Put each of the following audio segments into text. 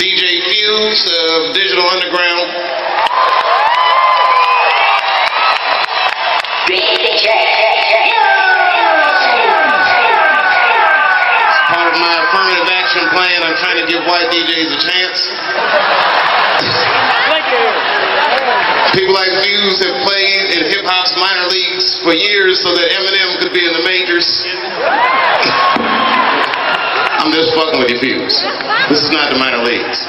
DJ Fuse of Digital Underground. As part of my affirmative action plan, I'm trying to give white DJs a chance. People like Fuse have played in hip-hop's minor leagues for years so that Eminem could be in the majors. I'm just fucking with you, Fuse. This is not the minor leagues.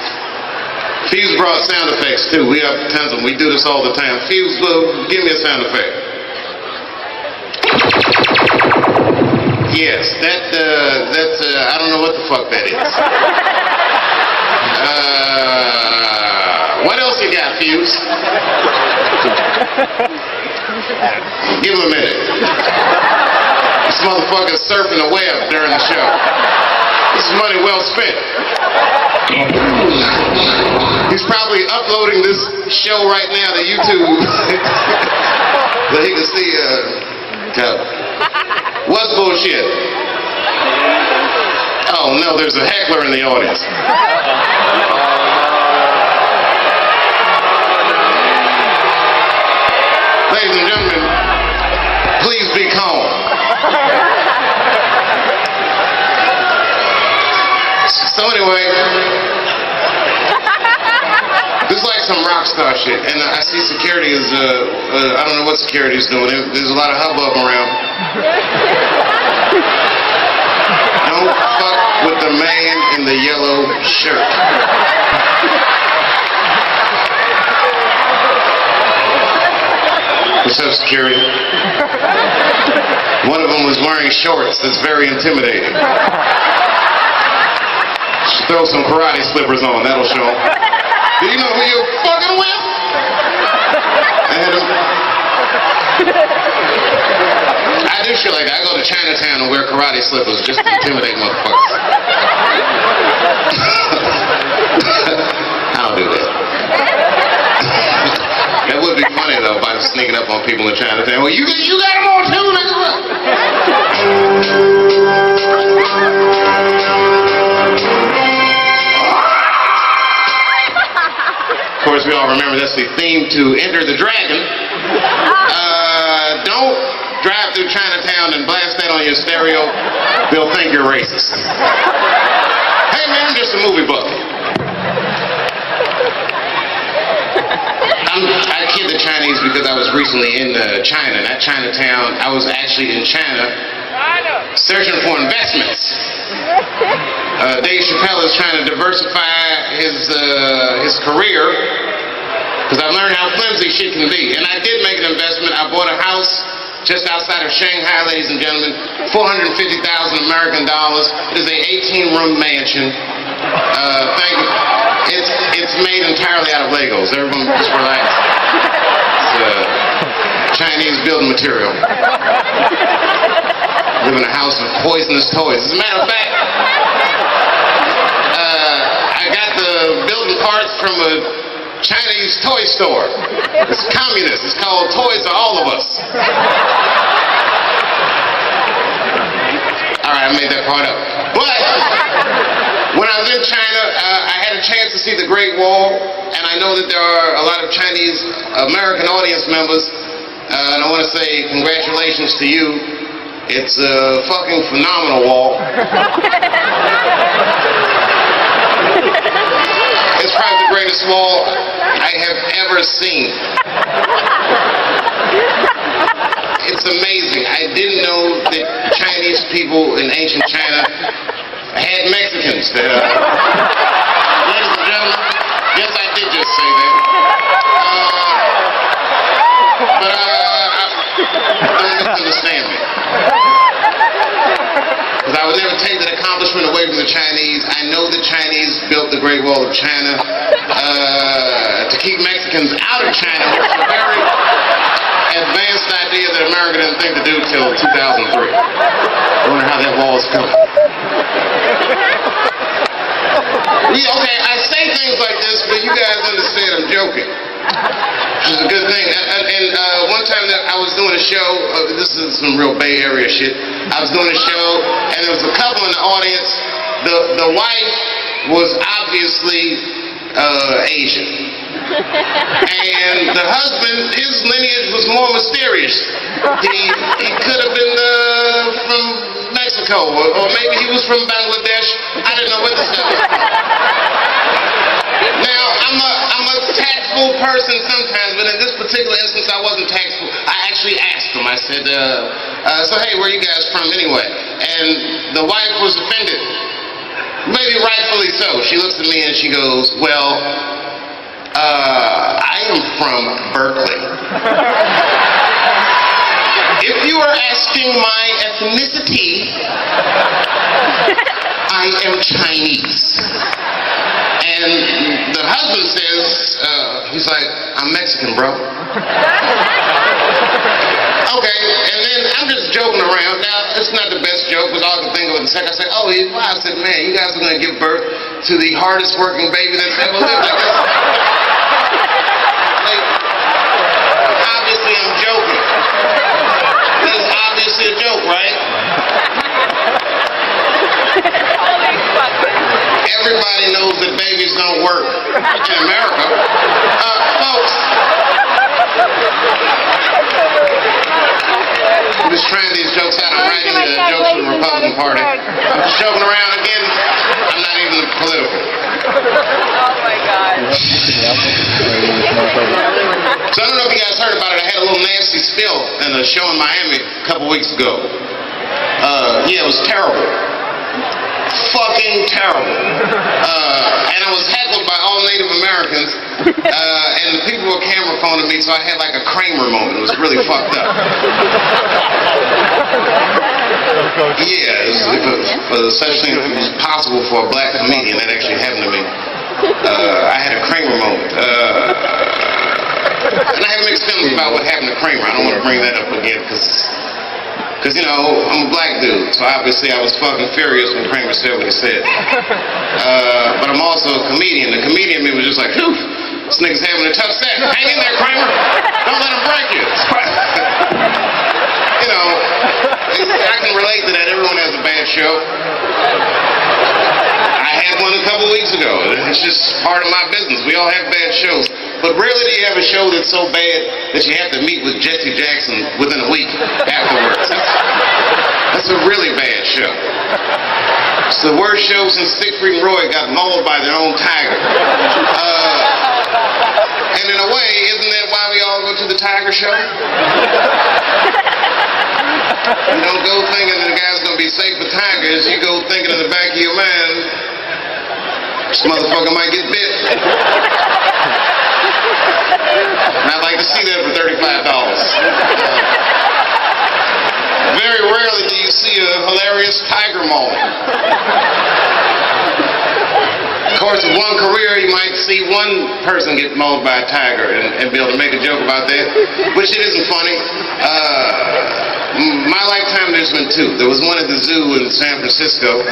Fuse brought sound effects too. We have tons of them. We do this all the time. Fuse, give me a sound effect. Yes, that's I don't know what the fuck that is. What else you got, Fuse? Give him a minute. This motherfucker's surfing the web during the show. This is money well spent. He's probably uploading this show right now to YouTube so he can see what's bullshit? Oh no, there's a heckler in the audience. Ladies and gentlemen, please be calm. So anyway, this is like some rock star shit, and I see security is, I don't know what security is doing. There's a lot of hubbub around. Don't fuck with the man in the yellow shirt. What's up, security? One of them was wearing shorts. That's very intimidating. Throw some karate slippers on. That'll show him. Do you know who you're fucking with? I do shit like that. I go to Chinatown and wear karate slippers just to intimidate motherfuckers. I don't do that. That would be funny though if I was sneaking up on people in Chinatown. Well, you got them on too, nigga. Of course, we all remember that's the theme to Enter the Dragon. Don't drive through Chinatown and blast that on your stereo. They'll think you're racist. Hey man, I'm just a movie buff. I kid the Chinese because I was recently in China, not Chinatown. I was actually in China searching for investments. Dave Chappelle is trying to diversify his career because I've learned how flimsy shit can be. And I did make an investment. I bought a house just outside of Shanghai, ladies and gentlemen, $450,000 American dollars. It is a 18-room mansion. Thank you. It's made entirely out of Legos. Everyone just relax. It's Chinese building material. Live in a house of poisonous toys. As a matter of fact, I got the building parts from a Chinese toy store. It's communist. It's called Toys for All of Us. Alright, I made that part up. But when I was in China, I had a chance to see the Great Wall, and I know that there are a lot of Chinese American audience members, and I want to say congratulations to you. It's a fucking phenomenal wall. It's probably the greatest wall I have ever seen. It's amazing. I didn't know that Chinese people in ancient China had Mexicans. Ladies and gentlemen, yes, I did just say that. But don't misunderstand me. Because I would never take that accomplishment away from the Chinese. I know the Chinese built the Great Wall of China to keep Mexicans out of China, which is a very advanced idea that America didn't think to do till 2003. I wonder how that wall is coming. Okay, I say things like this, but you guys understand I'm joking. Which is a good thing. And one time that I was doing a show, this is some real Bay Area shit. I was doing a show, and there was a couple in the audience. The wife was obviously Asian. And the husband, his lineage was more mysterious. He could have been from Mexico, or maybe he was from Bangladesh. I didn't know what this guy was from. Now, I'm a tactful person sometimes, but in this particular instance, I wasn't tactful. I actually asked him. I said, so hey, where are you guys from anyway? And the wife was offended. Maybe rightfully so. She looks at me and she goes, well, I am from Berkeley. If you are asking my ethnicity, I am Chinese. And the husband says, he's like, I'm Mexican, bro. Okay, and then I'm just joking around. Now, it's not the best joke, but all I could think of in a second, I said, oh, wow. I said, man, you guys are going to give birth to the hardest working baby that's ever lived. Obviously, I'm joking. That's obviously a joke, right? Everybody knows that babies don't work in America. Folks, I'm just trying these jokes out. I'm writing the jokes for the Republican Party. I'm just joking around again. I'm not even political. Oh my God. So I don't know if you guys heard about it. I had a little nasty spill in a show in Miami a couple weeks ago. Yeah, it was terrible. Fucking terrible. And I was heckled by all Native Americans, and the people were camera phoning me, so I had like a Kramer moment. It was really fucked up. Yeah, if such thing was possible for a black comedian, that actually happened to me. I had a Kramer moment. And I have mixed feelings about what happened to Kramer. I don't want to bring that up again, because, you know, I'm a black dude, so obviously I was fucking furious when Kramer said what he said. But I'm also a comedian. The comedian in me was just like, phew, this nigga's having a tough set. Hang in there, Kramer. Don't let him break you. You know, I can relate to that. Everyone has a bad show. I had one a couple weeks ago. It's just part of my business. We all have bad shows. But rarely do you have a show that's so bad that you have to meet with Jesse Jackson within a week afterwards. That's a really bad show. It's the worst show since Siegfried and Roy got mauled by their own tiger. And in a way, isn't that why we all go to the tiger show? You don't go thinking that the guy's going to be safe with tigers. You go thinking in the back of your mind, this motherfucker might get bit. And I'd like to see that for $35. Very rarely do you see a hilarious tiger maul. Of course, with one career, you might see one person get mauled by a tiger and be able to make a joke about that, which it isn't funny. My lifetime, there's been two. There was one at the zoo in San Francisco.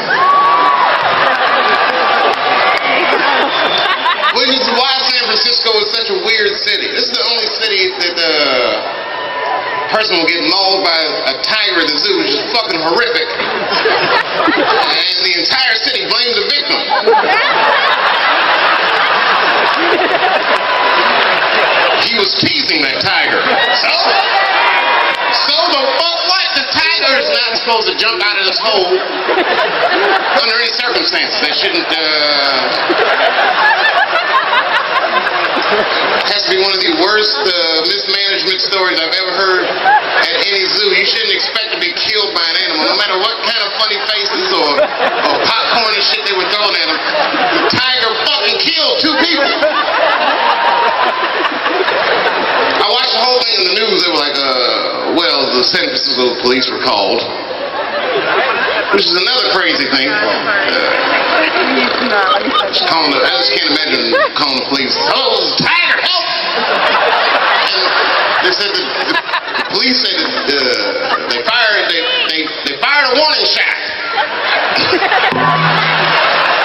Which is why San Francisco is such a weird city. This is the only city that the person will get mauled by a tiger at the zoo, which is fucking horrific. And the entire city blames the victim. He was teasing that tiger. So the fuck what? The tiger is not supposed to jump out of this hole under any circumstances. They shouldn't, has to be one of the worst mismanagement stories I've ever heard at any zoo. You shouldn't expect to be killed by an animal, no matter what kind of funny faces or popcorn and shit they were throwing at him. The tiger fucking killed two people. I watched the whole thing in the news. They were like, well, the San Francisco police were called, which is another crazy thing. I just can't imagine calling the police. Hello, tiger, help! And they said the police said that they fired a warning shot.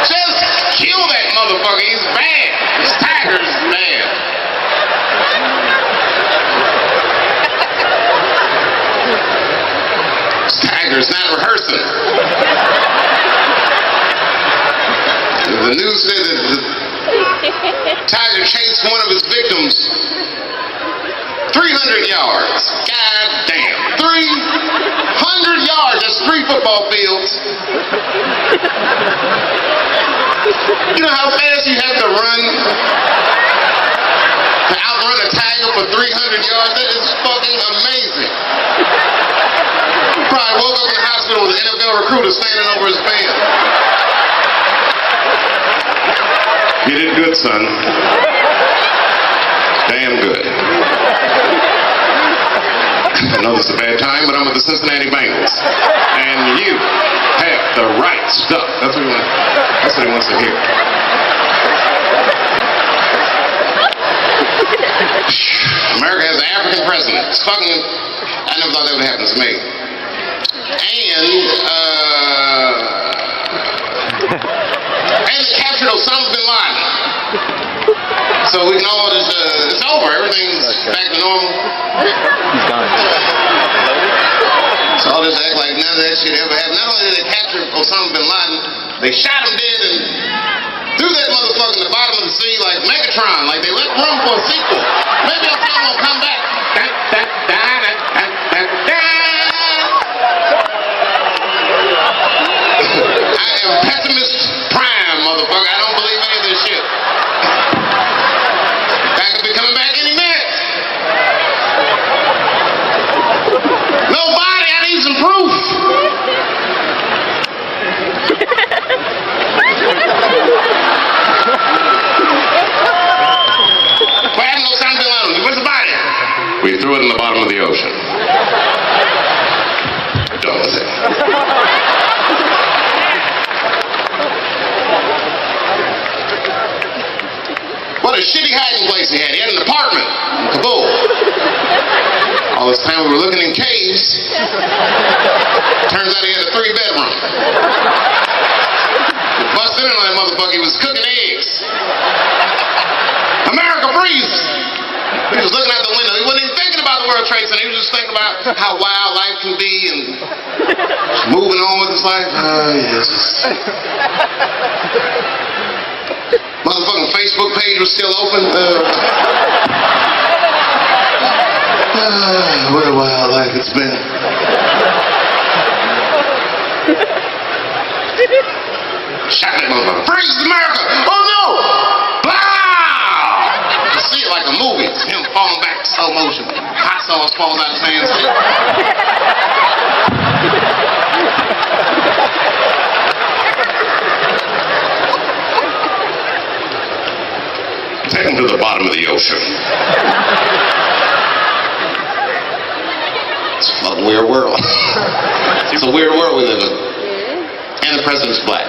Just kill that motherfucker. He's bad. This tiger's bad. This tiger's not rehearsing. The news said that the tiger chased one of his victims 300 yards. God damn. 300 yards. That's 3 football fields. You know how fast you have to run to outrun a tiger for 300 yards? That is fucking amazing. Probably woke up in the hospital with an NFL recruiter standing over his bed. You did good, son. Damn good. I know this is a bad time, but I'm with the Cincinnati Bengals. And you have the right stuff. That's what he wants to hear. America has an African president. It's fucking, I never thought that would happen to me. And they captured Osama bin Laden. So we can all just, it's over. Everything's back to normal. He's gone. So I'll just act like none of that shit ever happened. Not only did they capture Osama bin Laden, they shot him dead and threw that motherfucker in the bottom of the sea like Megatron. Like they left room for a sequel. Maybe Osama will come back. I am pessimist prime, motherfucker. I don't believe any of this shit. I could be coming back any minute. Nobody, I need some proof. What happened to Osama bin Laden? Where's the body? We threw it in the bottom of the ocean. We're done with it. What a shitty hiding place he had. He had an apartment in Kabul. All this time we were looking in caves. Turns out he had a 3-bedroom. We busted in on that motherfucker. He was cooking eggs. America breathes. He was looking out the window. He wasn't even thinking about the World Trade Center. He was just thinking about how wild life can be and moving on with his life. Oh, yes. Motherfucking Facebook page was still open. What a wild life it's been. Shot that motherfucker. Praise America! Oh no! Wow! You see it like a movie. It's him falling back in slow motion. Hot sauce falls out his hands. Take him to the bottom of the ocean. It's a fucking weird world. It's a weird world we live in. And the president's black.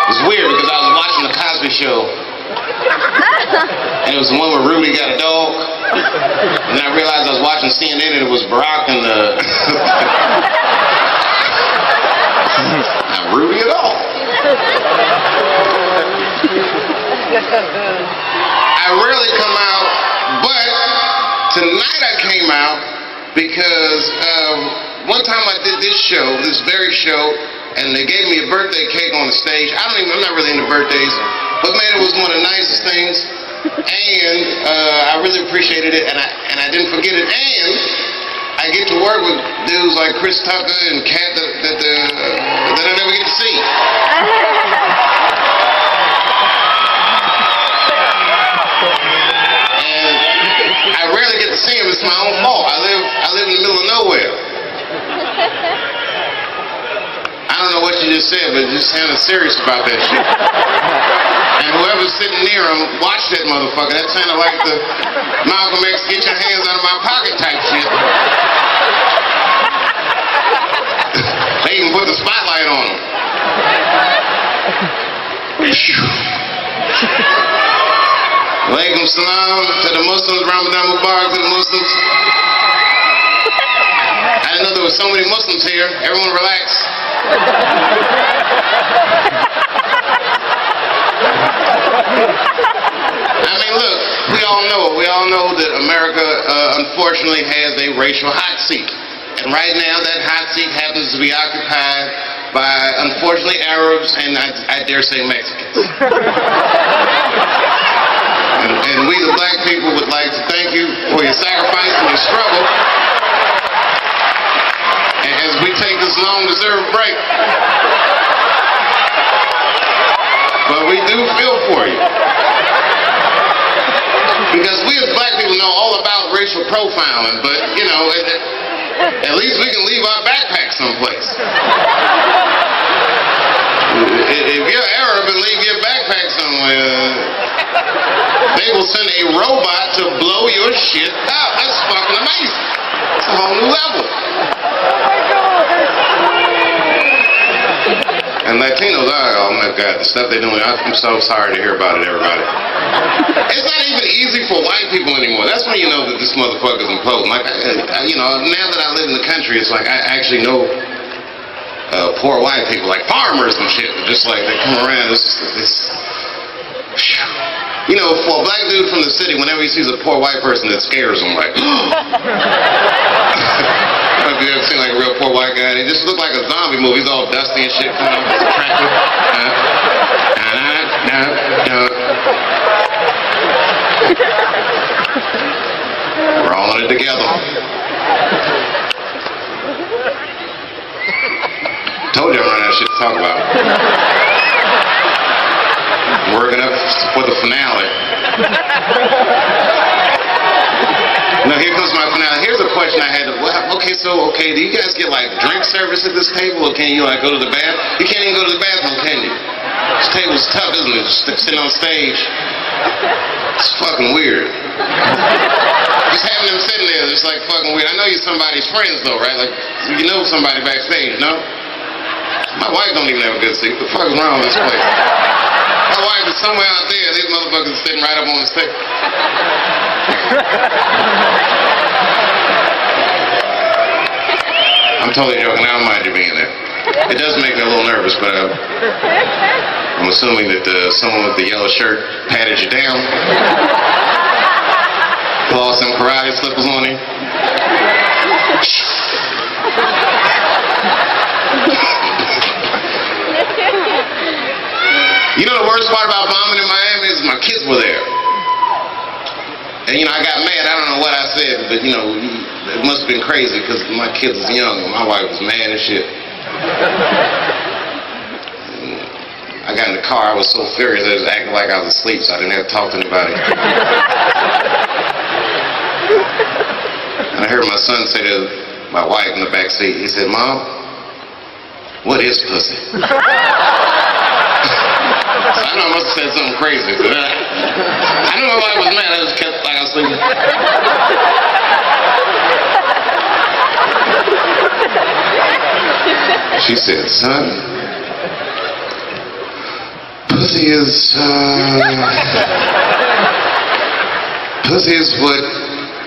It was weird because I was watching the Cosby Show. And it was the one where Rudy got a dog. And then I realized I was watching CNN and it was Barack and the... Not Rudy at all. I rarely come out, but tonight I came out because one time I did this show, this very show, and they gave me a birthday cake on the stage. I'm not really into birthdays, but man, it was one of the nicest things, and I really appreciated it, and I didn't forget it, and I get to work with dudes like Chris Tucker and Kat that I never get to see. And I rarely get to see them. It's my own fault. I live in the middle of nowhere. I don't know what you just said, but you just sounded serious about that shit. And whoever's sitting near him, watch that motherfucker. That sounded like the Malcolm X get your hands out of my pocket type shit. They even put the spotlight on him. Alaikum salam to the Muslims, Ramadan Mubarak to the Muslims. I didn't know there were so many Muslims here. Everyone relax. I mean, look, we all know that America, unfortunately, has a racial hot seat. And right now, that hot seat happens to be occupied by, unfortunately, Arabs and I dare say Mexicans. And we, the black people, would like to thank you for your sacrifice and your struggle. And as we take this long-deserved break, but we do feel for you. Because we as black people know all about racial profiling, but, you know, at least we can leave our backpack someplace. If you're Arab and leave your backpack somewhere, they will send a robot to blow your shit up. That's fucking amazing. It's a whole new level. And Latinos are, oh my God, the stuff they're doing, I'm so sorry to hear about it, everybody. It's not even easy for white people anymore. That's when you know that this motherfucker's imploding. Like, you know, now that I live in the country, it's like I actually know poor white people, like farmers and shit. Just like they come around, you know, for a black dude from the city, whenever he sees a poor white person, it scares him. Like, have you ever seen like a real poor white guy? They just look like a zombie movie. He's all dusty and shit. Kind of attractive. We're all in it together. Told you I'm running out of shit to talk about. I'm working up for the finale. Now here comes my finale. Here's a question I had to, okay, do you guys get like drink service at this table, or can you like go to the bathroom? You can't even go to the bathroom, can you? This table's tough, isn't it? Just sitting on stage. It's fucking weird. Just having them sitting there, it's like fucking weird. I know you're somebody's friends though, right? Like, you know somebody backstage, no? My wife don't even have a good seat. What the fuck is wrong with this place? My wife is somewhere out there. These motherfuckers are sitting right up on the stage. I'm totally joking. I don't mind you being there. It does make me a little nervous, but I'm assuming that someone with the yellow shirt patted you down. Lost some karate slippers on him. You know the worst part about bombing in Miami is my kids were there. And you know, I got mad. I don't know what I said, but you know, it must have been crazy because my kids was young and my wife was mad and shit. I got in the car, I was so furious, I was acting like I was asleep, so I didn't have to talk to anybody. And I heard my son say to my wife in the back seat, he said, "Mom, what is pussy?" So I know I must have said something crazy. But I don't know why I was mad, I just kept like I was sleeping. She said, "Son, pussy is what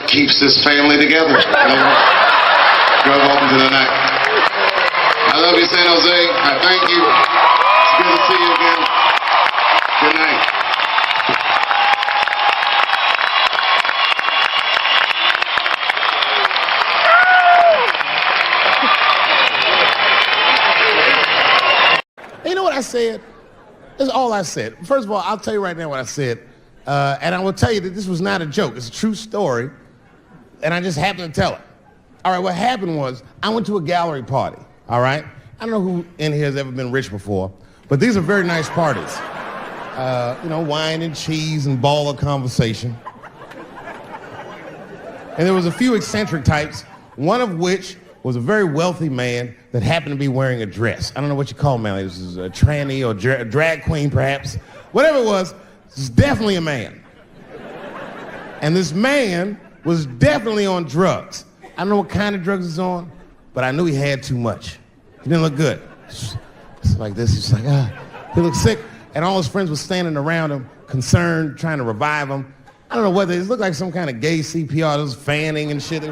keeps this family together." Drove off into the night. I love you, San Jose. I thank you. It's good to see you again. Good night. You know what I said? That's all I said. First of all, I'll tell you right now what I said. And I will tell you that this was not a joke. It's a true story. And I just happened to tell it. All right, what happened was I went to a gallery party. All right? I don't know who in here has ever been rich before, but these are very nice parties. You know, wine and cheese and ball of conversation. And there was a few eccentric types, one of which was a very wealthy man that happened to be wearing a dress. I don't know what you call him, man. This is a tranny or a drag queen, perhaps. Whatever it was definitely a man. And this man was definitely on drugs. I don't know what kind of drugs he's on, but I knew he had too much. He didn't look good. It's like this. He's like, he looked sick. And all his friends were standing around him, concerned, trying to revive him. I don't know whether it looked like some kind of gay CPR. There was fanning and shit.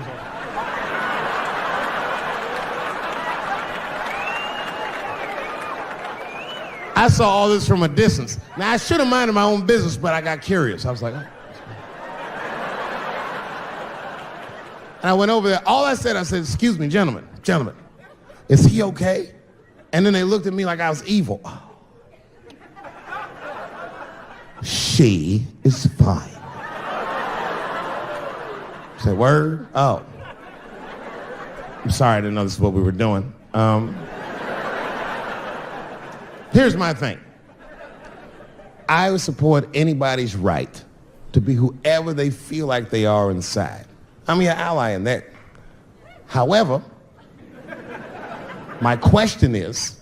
I saw all this from a distance. Now, I should have minded my own business, but I got curious. I was like, oh. And I went over there. All I said, excuse me, gentlemen, is he okay? And then they looked at me like I was evil. She is fine. I said, word? Oh. I'm sorry, I didn't know this is what we were doing. Here's my thing. I would support anybody's right to be whoever they feel like they are inside. I'm your ally in that. However, my question is,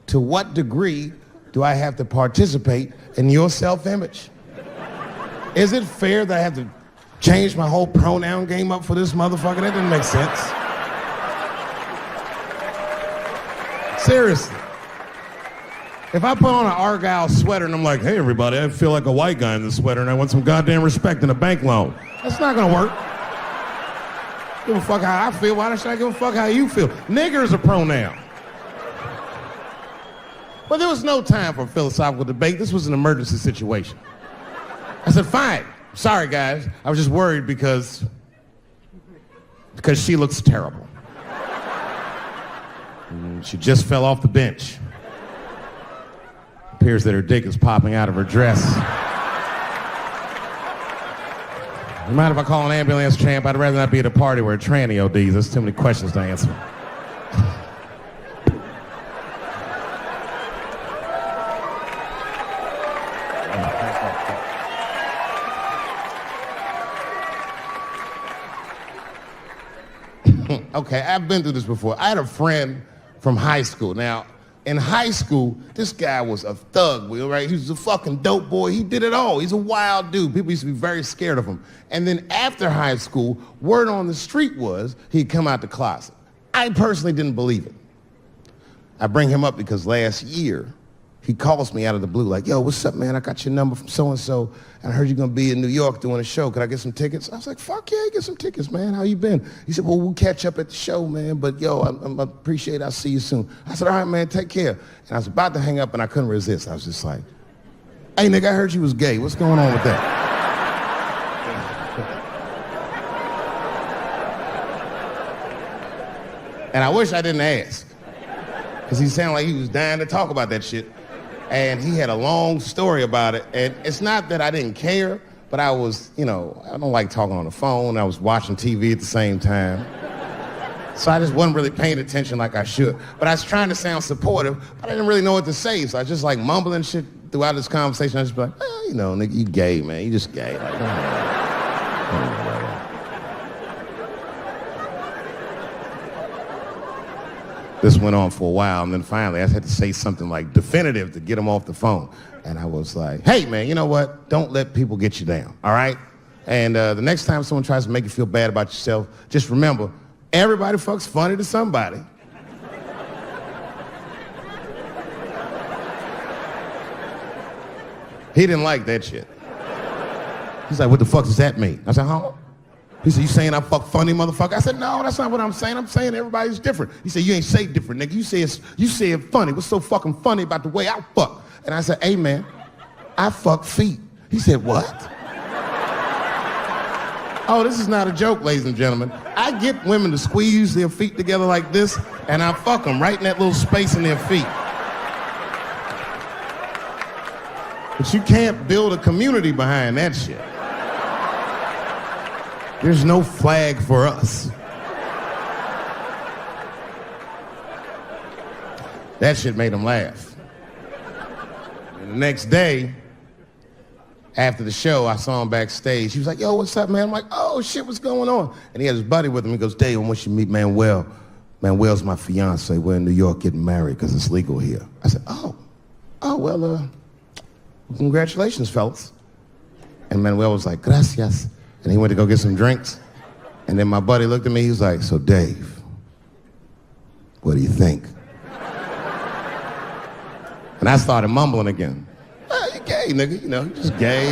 to what degree do I have to participate in your self-image? Is it fair that I have to change my whole pronoun game up for this motherfucker? That didn't make sense. Seriously. If I put on an Argyle sweater and I'm like, hey everybody, I feel like a white guy in this sweater and I want some goddamn respect and a bank loan. That's not gonna work. Give a fuck how I feel. Why should I give a fuck how you feel? Nigger is a pronoun. But there was no time for philosophical debate. This was an emergency situation. I said, fine. Sorry, guys. I was just worried because she looks terrible. She just fell off the bench. Appears that her dick is popping out of her dress. You mind if I call an ambulance, champ? I'd rather not be at a party where a tranny ODs. There's too many questions to answer. Okay, I've been through this before. I had a friend from high school. Now, in high school, this guy was a thug, right? He was a fucking dope boy. He did it all. He's a wild dude. People used to be very scared of him. And then after high school, word on the street was he'd come out the closet. I personally didn't believe it. I bring him up because last year, he calls me out of the blue like, yo, what's up, man? I got your number from so-and-so, and I heard you're going to be in New York doing a show. Could I get some tickets? I was like, fuck yeah, get some tickets, man. How you been? He said, well, we'll catch up at the show, man, but yo, I appreciate it. I'll see you soon. I said, all right, man, take care. And I was about to hang up, and I couldn't resist. I was just like, hey, nigga, I heard you was gay. What's going on with that? And I wish I didn't ask, because he sounded like he was dying to talk about that shit. And he had a long story about it. And it's not that I didn't care, but I was, I don't like talking on the phone. I was watching TV at the same time. So I just wasn't really paying attention like I should. But I was trying to sound supportive, but I didn't really know what to say. So I was just like mumbling shit throughout this conversation. I was just like, nigga, you gay, man. You just gay. Like, This went on for a while, and then finally I had to say something like definitive to get him off the phone. And I was like, hey, man, you know what? Don't let people get you down, all right? And the next time someone tries to make you feel bad about yourself, just remember, everybody fucks funny to somebody. He didn't like that shit. He's like, what the fuck does that mean? I said, huh? He said, you saying I fuck funny, motherfucker? I said, no, that's not what I'm saying. I'm saying everybody's different. He said, you ain't say different, nigga. You say it funny. What's so fucking funny about the way I fuck? And I said, hey, man, I fuck feet. He said, what? Oh, this is not a joke, ladies and gentlemen. I get women to squeeze their feet together like this, and I fuck them right in that little space in their feet. But you can't build a community behind that shit. There's no flag for us. That shit made him laugh. And the next day, after the show, I saw him backstage. He was like, yo, what's up, man? I'm like, oh, shit, what's going on? And he had his buddy with him. He goes, Dave, I want you to meet Manuel. Manuel's my fiance. We're in New York getting married because it's legal here. I said, well, congratulations, fellas. And Manuel was like, gracias. And he went to go get some drinks. And then my buddy looked at me, he was like, so Dave, what do you think? And I started mumbling again. You gay, nigga, you just gay.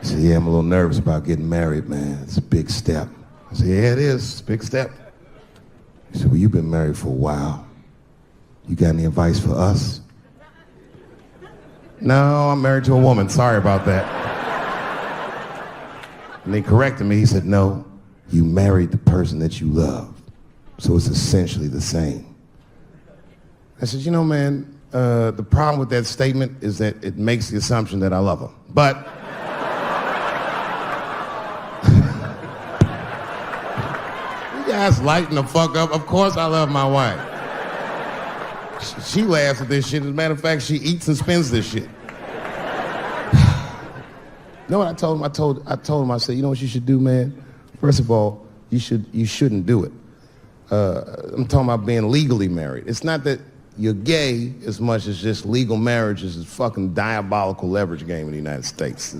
He said, yeah, I'm a little nervous about getting married, man. It's a big step. I said, yeah, it is. It's a big step. He said, well, you've been married for a while. You got any advice for us? No, I'm married to a woman. Sorry about that. And they corrected me. He said, no, you married the person that you love. So it's essentially the same. I said, you know, man, the problem with that statement is that it makes the assumption that I love her. But you guys lighten the fuck up. Of course I love my wife. She laughs at this shit. As a matter of fact, she eats and spends this shit. You know what I told him? I told him, I said, you know what you should do, man? First of all, you shouldn't do it. I'm talking about being legally married. It's not that you're gay as much as just legal marriage is a fucking diabolical leverage game in the United States.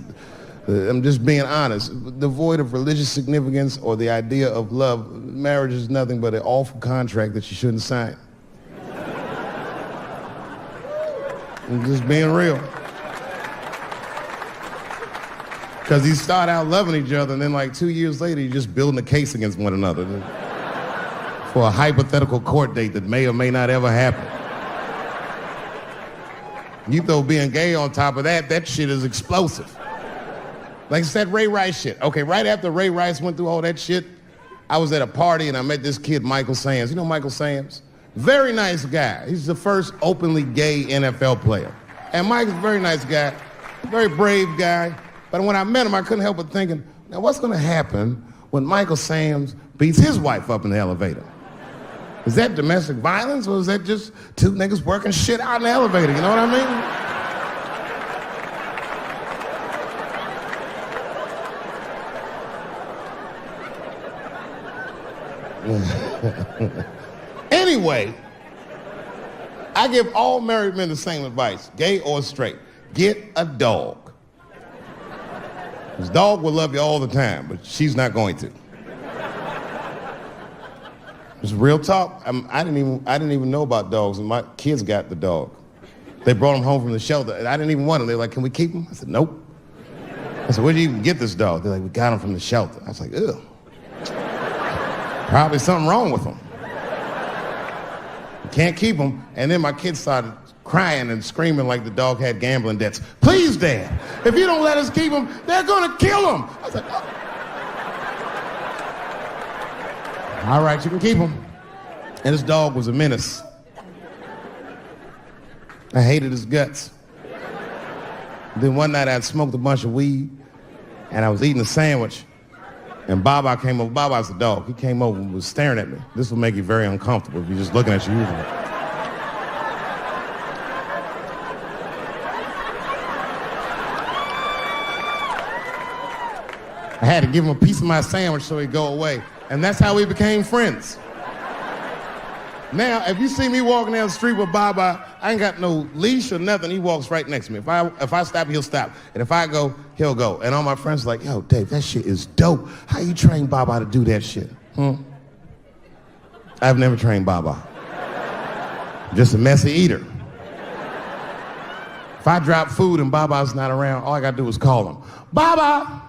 I'm just being honest. Devoid of religious significance or the idea of love, marriage is nothing but an awful contract that you shouldn't sign. I'm just being real. Because you start out loving each other, and then like 2 years later, you're just building a case against one another for a hypothetical court date that may or may not ever happen. You throw being gay on top of that, that shit is explosive. Like it's that Ray Rice shit. Okay, right after Ray Rice went through all that shit, I was at a party and I met this kid, Michael Samms. You know Michael Samms? Very nice guy. He's the first openly gay NFL player. And Mike's a very nice guy, very brave guy. But when I met him, I couldn't help but thinking, now what's gonna happen when Michael Samms beats his wife up in the elevator? Is that domestic violence or is that just two niggas working shit out in the elevator? You know what I mean? Anyway, I give all married men the same advice, gay or straight. Get a dog. His dog will love you all the time, but she's not going to. It's real talk. I didn't even know about dogs, and my kids got the dog. They brought him home from the shelter, and I didn't even want him. They were like, can we keep him? I said, nope. I said, where'd you even get this dog? They're like, we got him from the shelter. I was like, ugh. Probably something wrong with him. You can't keep him. And then my kids started crying and screaming like the dog had gambling debts. Please, Dad, if you don't let us keep him, they're gonna kill him. I was like, oh. All right, you can keep him. And this dog was a menace. I hated his guts. Then one night I'd smoked a bunch of weed and I was eating a sandwich and Baba came over. Baba's the dog. He came over and was staring at me. This will make you very uncomfortable if you're just looking at you usually. I had to give him a piece of my sandwich so he'd go away. And that's how we became friends. Now, if you see me walking down the street with Baba, I ain't got no leash or nothing. He walks right next to me. If I stop, he'll stop. And if I go, he'll go. And all my friends are like, yo, Dave, that shit is dope. How you train Baba to do that shit? I've never trained Baba. Just a messy eater. If I drop food and Baba's not around, all I gotta do is call him. Baba!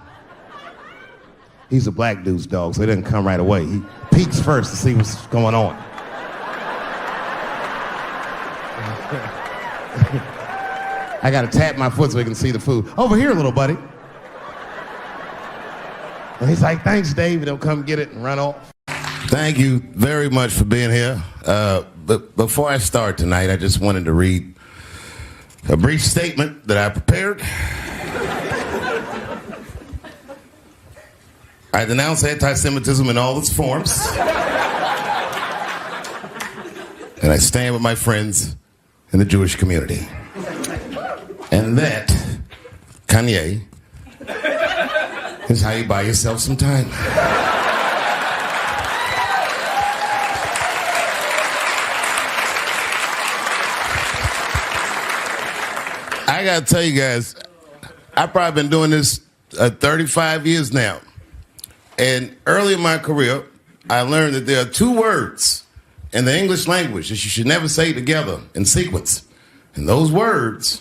He's a black dude's dog, so he doesn't come right away. He peeks first to see what's going on. I gotta tap my foot so he can see the food. Over here, little buddy. And he's like, thanks, Dave. He'll come get it and run off. Thank you very much for being here. But before I start tonight, I just wanted to read a brief statement that I prepared. I denounce anti-Semitism in all its forms. And I stand with my friends in the Jewish community. And that, Kanye, is how you buy yourself some time. I gotta tell you guys, I've probably been doing this 35 years now. And early in my career, I learned that there are two words in the English language that you should never say together in sequence. And those words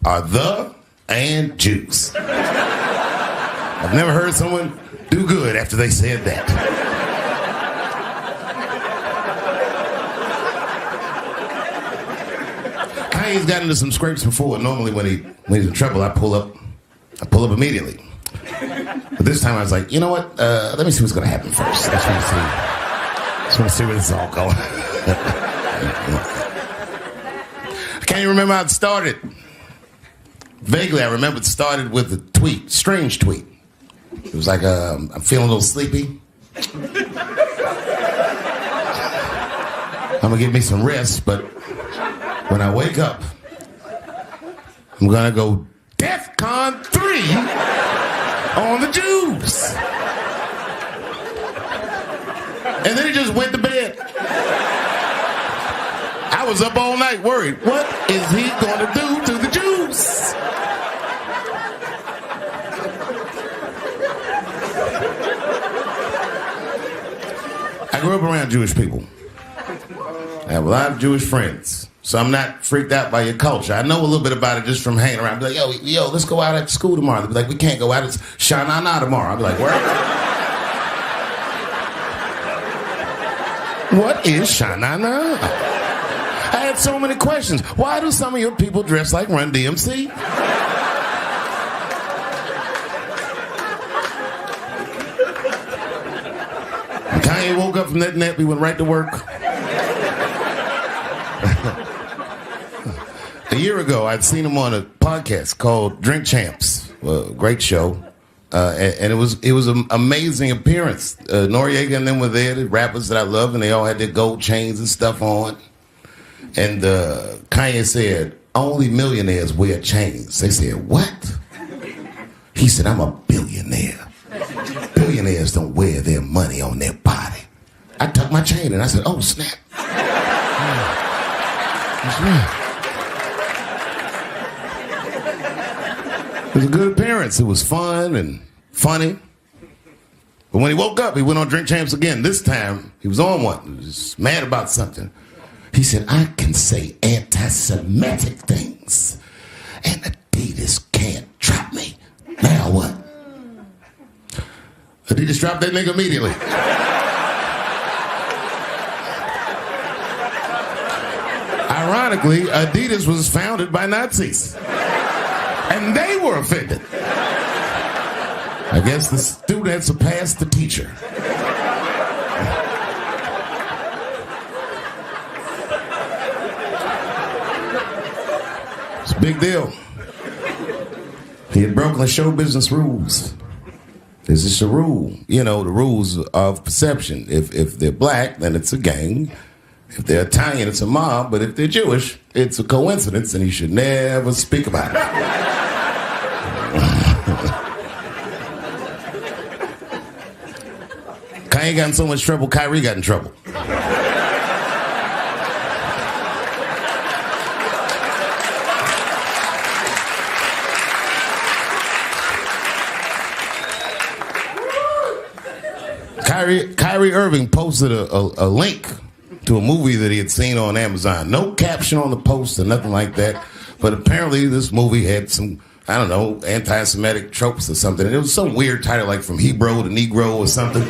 are the and Jews. I've never heard someone do good after they said that. Kanye's gotten into some scrapes before. Normally when he's in trouble, I pull up immediately. But this time I was like, you know what? Let me see what's going to happen first. Let's want to see where this is all going. I can't even remember how it started. Vaguely, I remember it started with a tweet, strange tweet. It was like, I'm feeling a little sleepy. I'm going to give me some rest, but when I wake up, I'm going to go DEFCON 3 on the Jews. And then he just went to bed. I was up all night worried. What is he going to do to the Jews? I grew up around Jewish people. I have a lot of Jewish friends. So I'm not freaked out by your culture. I know a little bit about it just from hanging around. I'll be like, yo, let's go out at school tomorrow. They'll be like, we can't go out. It's Shanana tomorrow. I'll be like, where? What is Shanana? I had so many questions. Why do some of your people dress like Run DMC? When Kanye woke up from that nap, he went right to work. A year ago, I'd seen him on a podcast called Drink Champs. Great show. And it was an amazing appearance. Noriega and them were there, the rappers that I love, and they all had their gold chains and stuff on. And Kanye said, only millionaires wear chains. They said, what? He said, I'm a billionaire. Billionaires don't wear their money on their body. I tucked my chain and I said, oh, snap. That's right. It was a good appearance. It was fun and funny. But when he woke up, he went on Drink Champs again. This time, he was on one. He was mad about something. He said, I can say anti-Semitic things, and Adidas can't trap me. Now what? Adidas dropped that nigga immediately. Ironically, Adidas was founded by Nazis. And they were offended. I guess the student surpassed the teacher. It's a big deal. He had broken the show business rules. There's just a rule. You know, the rules of perception. If they're black, then it's a gang. If they're Italian, it's a mob. But if they're Jewish, it's a coincidence, and you should never speak about it. Kanye got in so much trouble, Kyrie got in trouble. Kyrie Irving posted a link to a movie that he had seen on Amazon. No caption on the post or nothing like that. But apparently this movie had some, I don't know, anti-Semitic tropes or something. And it was some weird title like From Hebrew to Negro or something.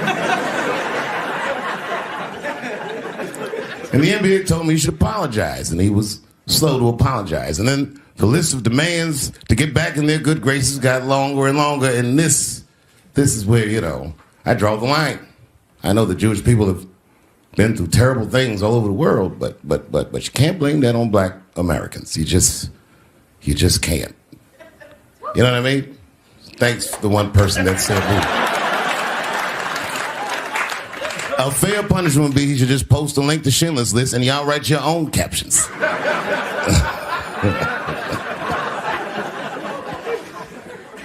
And the NBA told me he should apologize, and he was slow to apologize. And then the list of demands to get back in their good graces got longer and longer, and this is where, you know, I draw the line. I know the Jewish people have been through terrible things all over the world, but you can't blame that on black Americans. You just can't. You know what I mean? Thanks to the one person that said that. A fair punishment would be he should just post a link to Schindler's List and y'all write your own captions.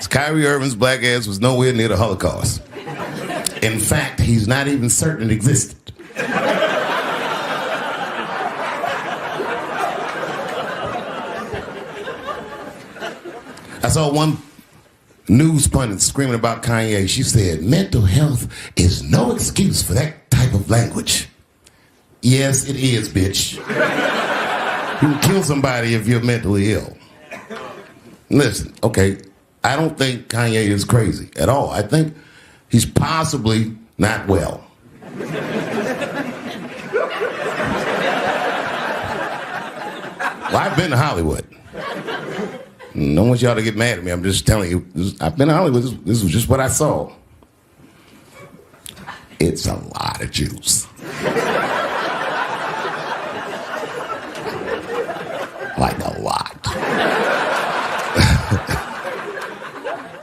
Kyrie Irving's black ass was nowhere near the Holocaust. In fact, he's not even certain it existed. I saw one news pundit screaming about Kanye. She said, mental health is no excuse for that type of language. Yes, it is, bitch. You can kill somebody if you're mentally ill. Listen, okay, I don't think Kanye is crazy at all. I think he's possibly not well. Well, I've been to Hollywood. Don't want y'all to get mad at me. I'm just telling you. I've been in Hollywood. This was just what I saw. It's a lot of Jews. Like a lot.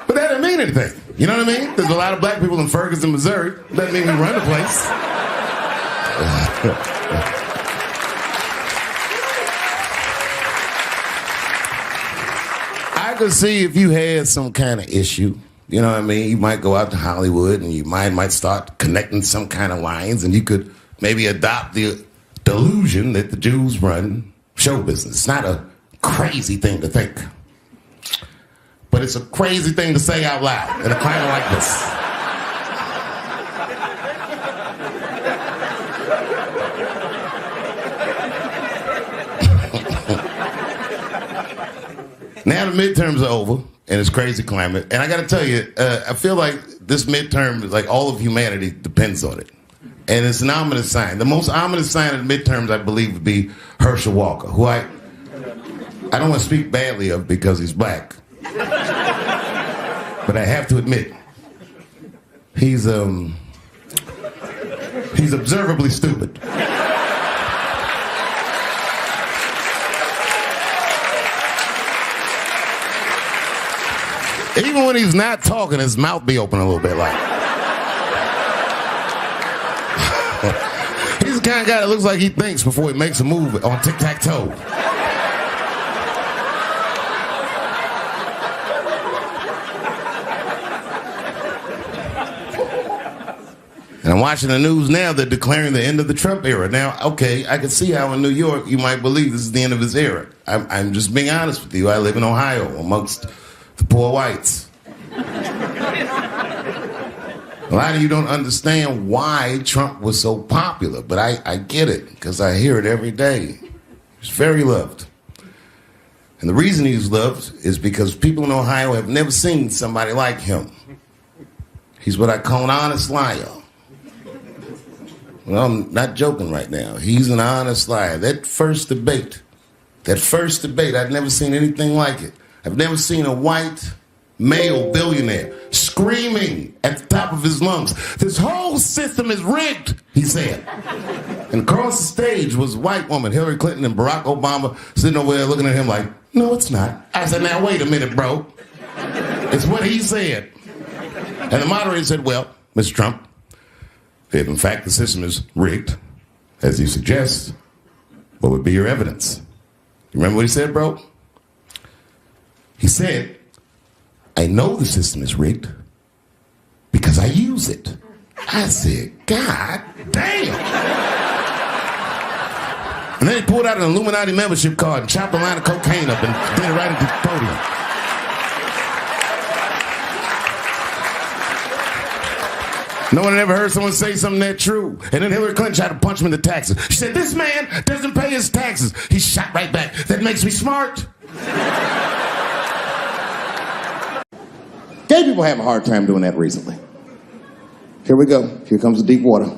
But that didn't mean anything. You know what I mean? There's a lot of black people in Ferguson, Missouri. Doesn't mean we run the place. I could see if you had some kind of issue, you know what I mean? You might go out to Hollywood and your mind might start connecting some kind of lines, and you could maybe adopt the delusion that the Jews run show business. It's not a crazy thing to think. But it's a crazy thing to say out loud in a climate like this. Now the midterms are over in this crazy climate, and I got to tell you, I feel like this midterm, like all of humanity, depends on it. And it's an ominous sign. The most ominous sign of the midterms, I believe, would be Herschel Walker, who I don't want to speak badly of because he's black. But I have to admit, he's observably stupid. Even when he's not talking, his mouth be open a little bit like. He's the kind of guy that looks like he thinks before he makes a move on tic-tac-toe. And I'm watching the news now, they're declaring the end of the Trump era. Now, okay, I can see how in New York you might believe this is the end of his era. I'm just being honest with you. I live in Ohio amongst the poor whites. A lot of you don't understand why Trump was so popular, but I get it, because I hear it every day. He's very loved. And the reason he's loved is because people in Ohio have never seen somebody like him. He's what I call an honest liar. Well, I'm not joking right now. He's an honest liar. That first debate, I've never seen anything like it. I've never seen a white male billionaire screaming at the top of his lungs, "This whole system is rigged," he said. And across the stage was a white woman, Hillary Clinton and Barack Obama, sitting over there looking at him like, "No, it's not." I said, "Now, wait a minute, bro. It's what he said." And the moderator said, "Well, Mr. Trump, if in fact the system is rigged, as you suggest, what would be your evidence?" You remember what he said, bro? He said, "I know the system is rigged because I use it." I said, "God damn." And then he pulled out an Illuminati membership card and chopped a line of cocaine up and did it right at the podium. No one had ever heard someone say something that true. And then Hillary Clinton tried to punch him in the taxes. She said, "This man doesn't pay his taxes." He shot right back. "That makes me smart." Gay people have a hard time doing that recently. Here we go. Here comes the deep water.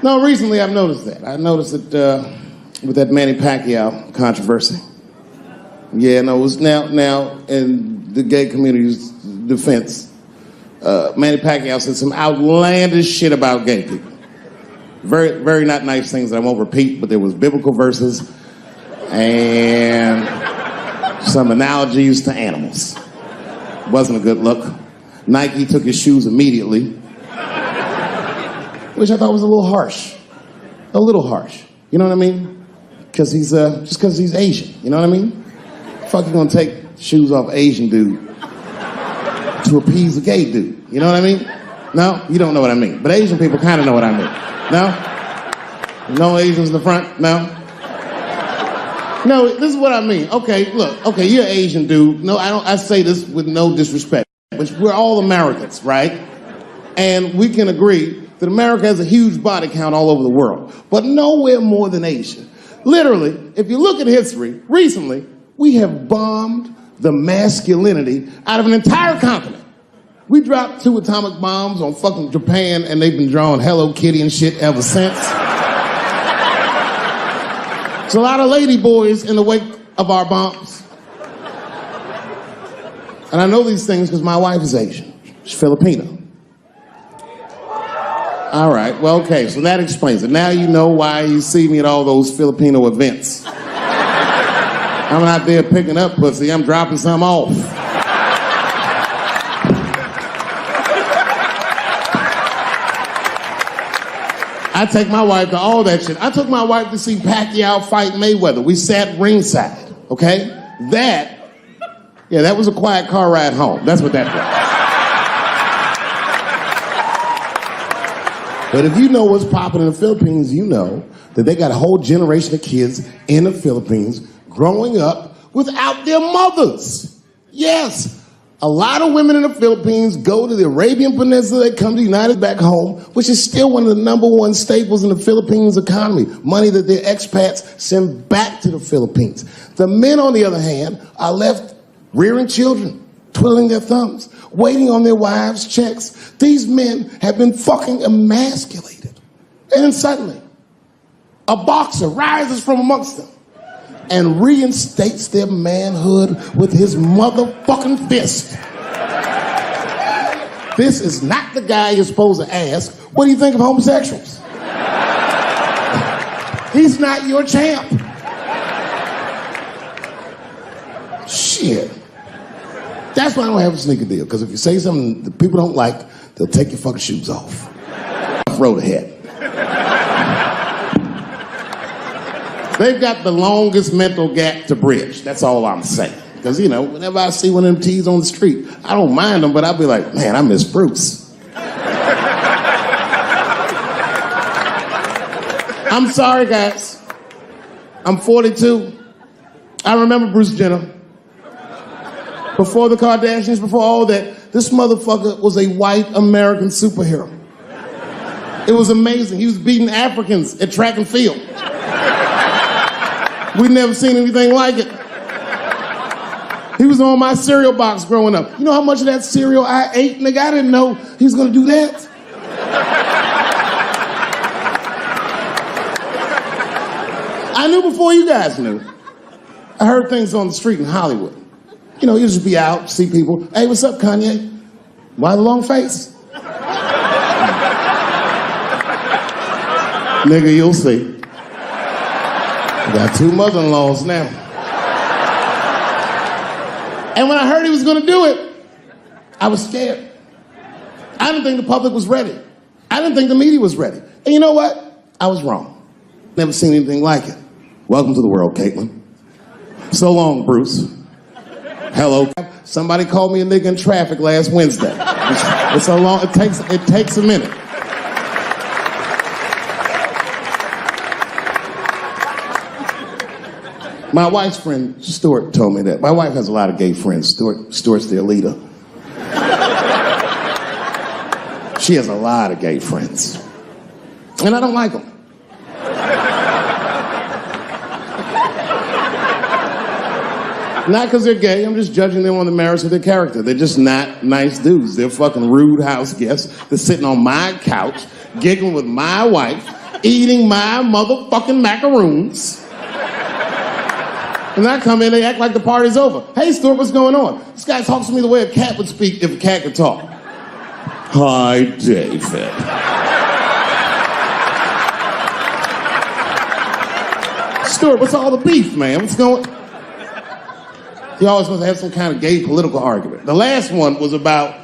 No, recently I've noticed that. I noticed it with that Manny Pacquiao controversy. Yeah, no, it was now in the gay community's defense. Manny Pacquiao said some outlandish shit about gay people. Very, very not nice things that I won't repeat, but there was biblical verses and some analogies to animals. Wasn't a good look. Nike took his shoes immediately, which I thought was a little harsh. A little harsh. You know what I mean? Because he's just because he's Asian. You know what I mean? Fuck, you gonna take shoes off Asian dude to appease a gay dude? You know what I mean? No, you don't know what I mean. But Asian people kind of know what I mean. No? No Asians in the front? No? No, this is what I mean. Okay, look. Okay, you're an Asian dude. No, I say this with no disrespect. But we're all Americans, right? And we can agree that America has a huge body count all over the world, but nowhere more than Asia. Literally, if you look at history, recently, we have bombed the masculinity out of an entire continent. We dropped 2 atomic bombs on fucking Japan, and they've been drawing Hello Kitty and shit ever since. There's a lot of lady boys in the wake of our bombs. And I know these things because my wife is Asian. She's Filipino. All right, well, okay, so that explains it. Now you know why you see me at all those Filipino events. I'm out there picking up pussy. I'm dropping some off. I take my wife to all that shit. I took my wife to see Pacquiao fight Mayweather. We sat ringside, okay? That was a quiet car ride home. That's what that was. But if you know what's popping in the Philippines, you know that they got a whole generation of kids in the Philippines growing up without their mothers. Yes, a lot of women in the Philippines go to the Arabian Peninsula, they come to the United back home, which is still one of the #1 staples in the Philippines economy. Money that their expats send back to the Philippines. The men, on the other hand, are left rearing children, twiddling their thumbs, waiting on their wives' checks. These men have been fucking emasculated. And then suddenly, a boxer rises from amongst them and reinstates their manhood with his motherfucking fist. This is not the guy you're supposed to ask, what do you think of homosexuals? He's not your champ. Shit. That's why I don't have a sneaker deal, because if you say something that people don't like, they'll take your fucking shoes off. Road ahead. They've got the longest mental gap to bridge. That's all I'm saying. Because, you know, whenever I see one of them T's on the street, I don't mind them, but I'll be like, man, I miss Bruce. I'm sorry, guys. I'm 42. I remember Bruce Jenner. Before the Kardashians, before all that, this motherfucker was a white American superhero. It was amazing. He was beating Africans at track and field. We'd never seen anything like it. He was on my cereal box growing up. You know how much of that cereal I ate, nigga? I didn't know he was gonna do that. I knew before you guys knew. I heard things on the street in Hollywood. You know, you just be out, see people. Hey, what's up, Kanye? Why the long face? Nigga, you'll see. I got 2 mother-in-laws now. And when I heard he was gonna do it, I was scared. I didn't think the public was ready. I didn't think the media was ready. And you know what? I was wrong. Never seen anything like it. Welcome to the world, Caitlin. So long, Bruce. Hello. Somebody called me a nigga in traffic last Wednesday. It's so long, it takes a minute. My wife's friend, Stuart, told me that. My wife has a lot of gay friends. Stuart's their leader. She has a lot of gay friends. And I don't like them. Not because they're gay, I'm just judging them on the merits of their character. They're just not nice dudes. They're fucking rude house guests. They're sitting on my couch, giggling with my wife, eating my motherfucking macaroons. And I come in, they act like the party's over. Hey, Stuart, what's going on? This guy talks to me the way a cat would speak if a cat could talk. Hi, David. Stuart, what's all the beef, man? What's going on? He always wants to have some kind of gay political argument. The last one was about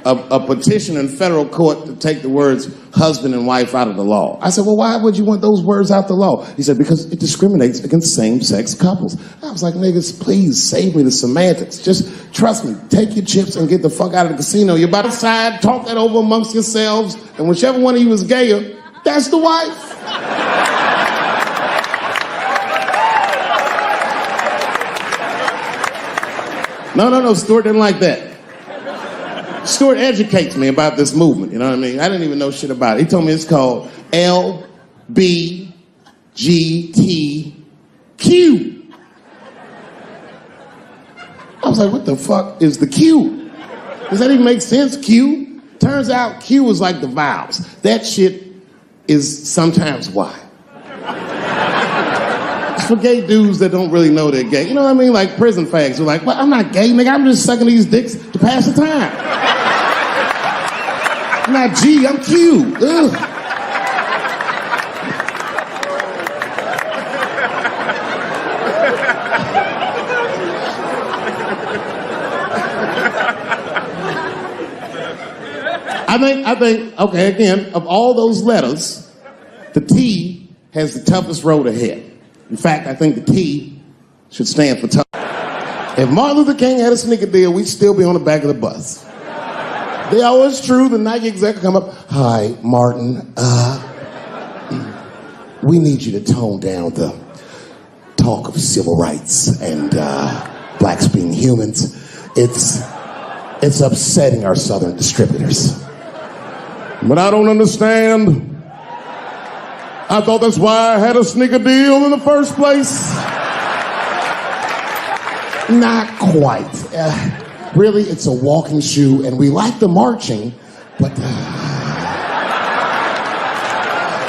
a petition in federal court to take the words husband and wife out of the law. I said, well, why would you want those words out the law? He said, because it discriminates against same-sex couples. I was like, niggas, please save me the semantics. Just trust me, take your chips and get the fuck out of the casino. You're about to decide, talk that over amongst yourselves, and whichever one of you is gayer, that's the wife. No, Stuart didn't like that. Stuart educates me about this movement, you know what I mean? I didn't even know shit about it. He told me it's called LBGTQ. I was like, what the fuck is the Q? Does that even make sense, Q? Turns out Q is like the vowels. That shit is sometimes Y. It's for gay dudes that don't really know they're gay. You know what I mean? Like prison fags who are like, well, I'm not gay, nigga. I'm just sucking these dicks to pass the time. I'm not G, I'm Q. Ugh. I think, okay, again, of all those letters, the T has the toughest road ahead. In fact, I think the T should stand for tough. If Martin Luther King had a sneaker deal, we'd still be on the back of the bus. They always true, the Nike exec come up, hi, Martin, we need you to tone down the talk of civil rights and blacks being humans. It's upsetting our southern distributors. But I don't understand. I thought that's why I had a sneaker deal in the first place. Not quite. Really, it's a walking shoe, and we like the marching, but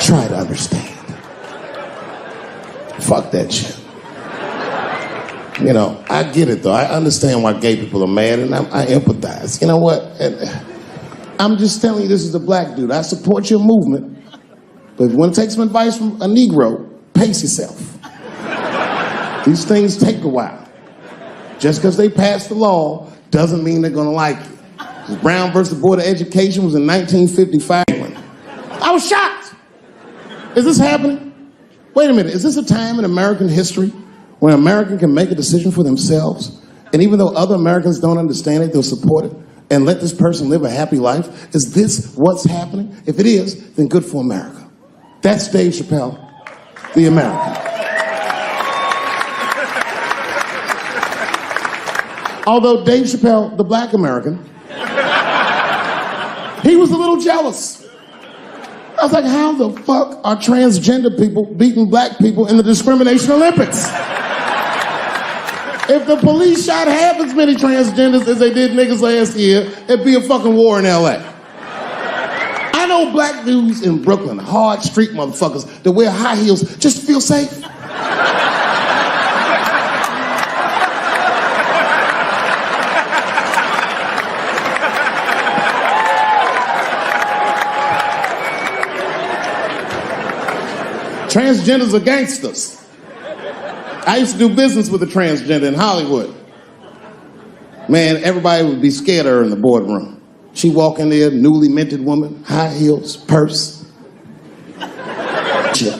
try to understand. Fuck that shit. You know, I get it, though. I understand why gay people are mad, and I empathize. You know what? I'm just telling you, this is a black dude. I support your movement, but if you want to take some advice from a Negro, pace yourself. These things take a while. Just because they passed the law doesn't mean they're going to like it. Brown versus Board of Education was in 1955. I was shocked. Is this happening? Wait a minute. Is this a time in American history when an American can make a decision for themselves, and even though other Americans don't understand it, they'll support it? And let this person live a happy life? Is this what's happening? If it is, then good for America. That's Dave Chappelle, the American. Although Dave Chappelle, the black American, he was a little jealous. I was like, how the fuck are transgender people beating black people in the discrimination Olympics? If the police shot half as many transgenders as they did niggas last year, it'd be a fucking war in LA. I know black dudes in Brooklyn, hard street motherfuckers that wear high heels just to feel safe. Transgenders are gangsters. I used to do business with a transgender in Hollywood. Man, everybody would be scared of her in the boardroom. She walk in there, newly minted woman, high heels, purse. Shit.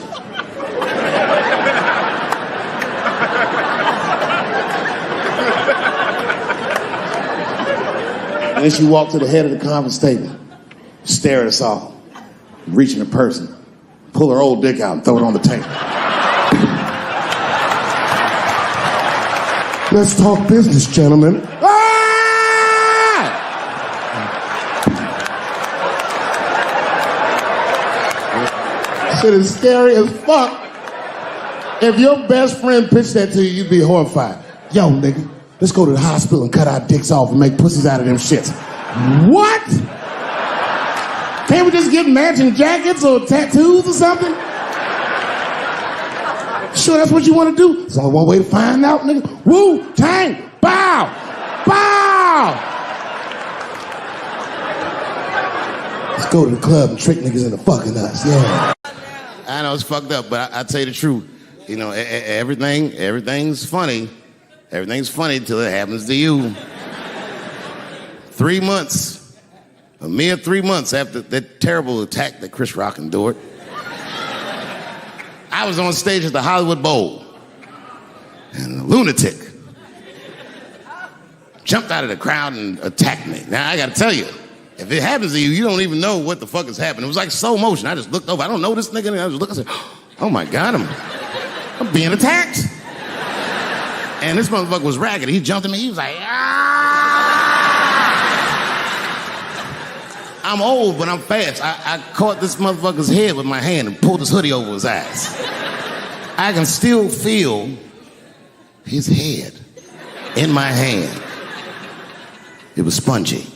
And then she walked to the head of the conference table, stare at us all, reach in her purse, and pull her old dick out and throw it on the table. Let's talk business, gentlemen. Ah! Shit is scary as fuck. If your best friend pitched that to you, you'd be horrified. Yo, nigga, let's go to the hospital and cut our dicks off and make pussies out of them shits. What? Can't we just get matching jackets or tattoos or something? Sure, that's what you want to do? There's only one way to find out, nigga. Wu-Tang, bow, bow. Let's go to the club and trick niggas into fucking us, yeah. I know it's fucked up, but I tell you the truth. You know, everything's funny. Everything's funny until it happens to you. 3 months, a mere 3 months after that terrible attack that Chris Rock endured, I was on stage at the Hollywood Bowl, and a lunatic jumped out of the crowd and attacked me. Now, I gotta tell you, if it happens to you, you don't even know what the fuck is happening. It was like slow motion. I just looked over. I don't know this nigga. And I just looked and said, oh my God, I'm being attacked. And this motherfucker was ragged. He jumped at me. He was like, ah! I'm old, but I'm fast. I caught this motherfucker's head with my hand and pulled his hoodie over his eyes. I can still feel his head in my hand. It was spongy.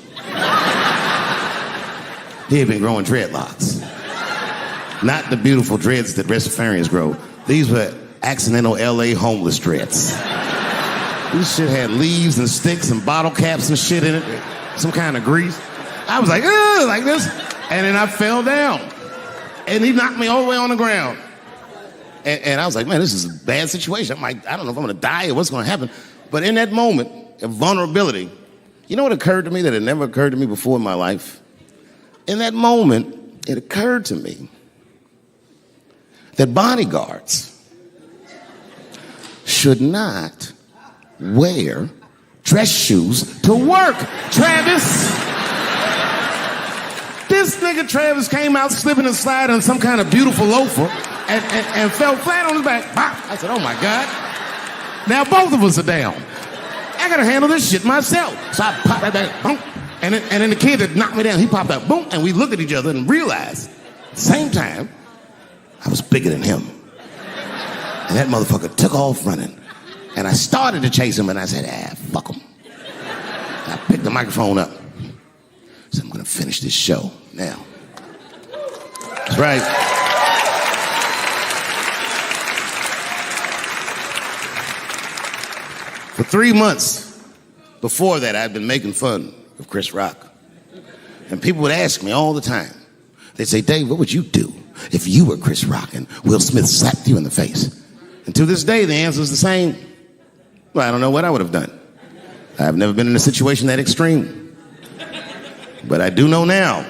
He had been growing dreadlocks. Not the beautiful dreads that breastfarians grow. These were accidental LA homeless dreads. This shit had leaves and sticks and bottle caps and shit in it, some kind of grease. I was like, ugh, like this. And then I fell down. And he knocked me all the way on the ground. And I was like, man, this is a bad situation. I'm like, I don't know if I'm gonna die or what's gonna happen. But in that moment of vulnerability, you know what occurred to me that had never occurred to me before in my life? In that moment, it occurred to me that bodyguards should not wear dress shoes to work. Travis! This nigga Travis came out slipping and sliding on some kind of beautiful loafer and fell flat on his back. Bop. I said, oh my God. Now both of us are down. I gotta handle this shit myself. So I popped that back, boom. And then the kid that knocked me down, he popped out, boom. And we looked at each other and realized, at the same time, I was bigger than him. And that motherfucker took off running. And I started to chase him and I said, fuck him. And I picked the microphone up. So I'm gonna finish this show now. That's right. For 3 months before that, I'd been making fun of Chris Rock. And people would ask me all the time. They'd say, Dave, what would you do if you were Chris Rock and Will Smith slapped you in the face? And to this day, the answer is the same. Well, I don't know what I would have done. I've never been in a situation that extreme. But I do know now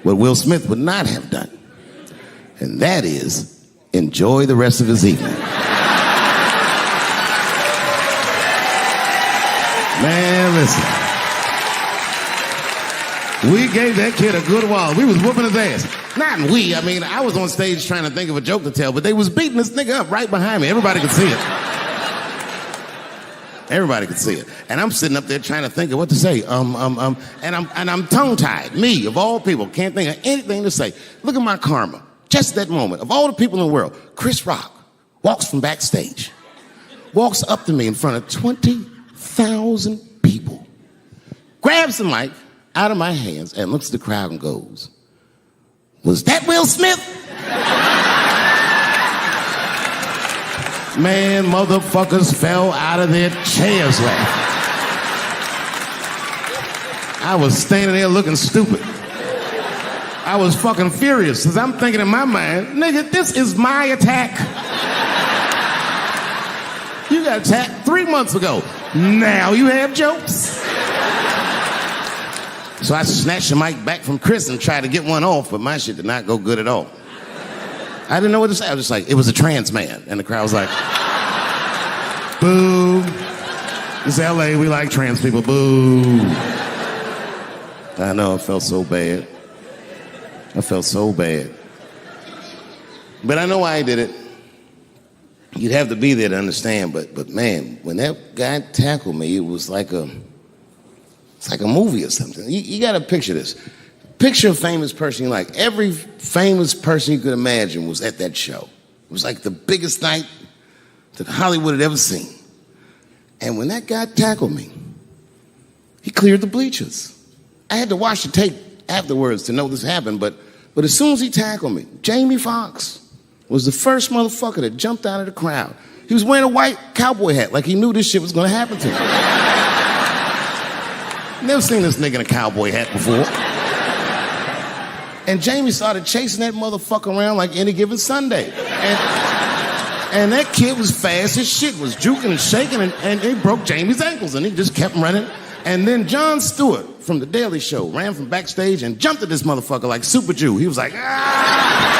what Will Smith would not have done. And that is enjoy the rest of his evening. Man, listen. We gave that kid a good while. We was whooping his ass. Not we. I mean, I was on stage trying to think of a joke to tell, but they was beating this nigga up right behind me. Everybody could see it. Everybody could see it. And I'm sitting up there trying to think of what to say. And I'm tongue-tied. Me, of all people, can't think of anything to say. Look at my karma. Just that moment. Of all the people in the world, Chris Rock walks from backstage, walks up to me in front of 20,000 people, grabs the mic out of my hands and looks at the crowd and goes, was that Will Smith? Man, motherfuckers fell out of their chairs laughing. I was standing there looking stupid. I was fucking furious because I'm thinking in my mind, nigga, this is my attack. You got attacked 3 months ago. Now you have jokes. So I snatched the mic back from Chris and tried to get one off, but my shit did not go good at all. I didn't know what to say. I was just like, it was a trans man. And the crowd was like, boo. It's LA, we like trans people, boo. I know, I felt so bad. I felt so bad. But I know why I did it. You'd have to be there to understand, but man, when that guy tackled me, it was like it's like a movie or something. You gotta picture this. Picture a famous person you like. Every famous person you could imagine was at that show. It was like the biggest night that Hollywood had ever seen. And when that guy tackled me, he cleared the bleachers. I had to watch the tape afterwards to know this happened, but as soon as he tackled me, Jamie Foxx was the first motherfucker that jumped out of the crowd. He was wearing a white cowboy hat like he knew this shit was gonna happen to him. Never seen this nigga in a cowboy hat before. And Jamie started chasing that motherfucker around like any given Sunday. And that kid was fast as shit, was juking and shaking, and he broke Jamie's ankles, and he just kept running. And then Jon Stewart from The Daily Show ran from backstage and jumped at this motherfucker like Super Jew. He was like, ah!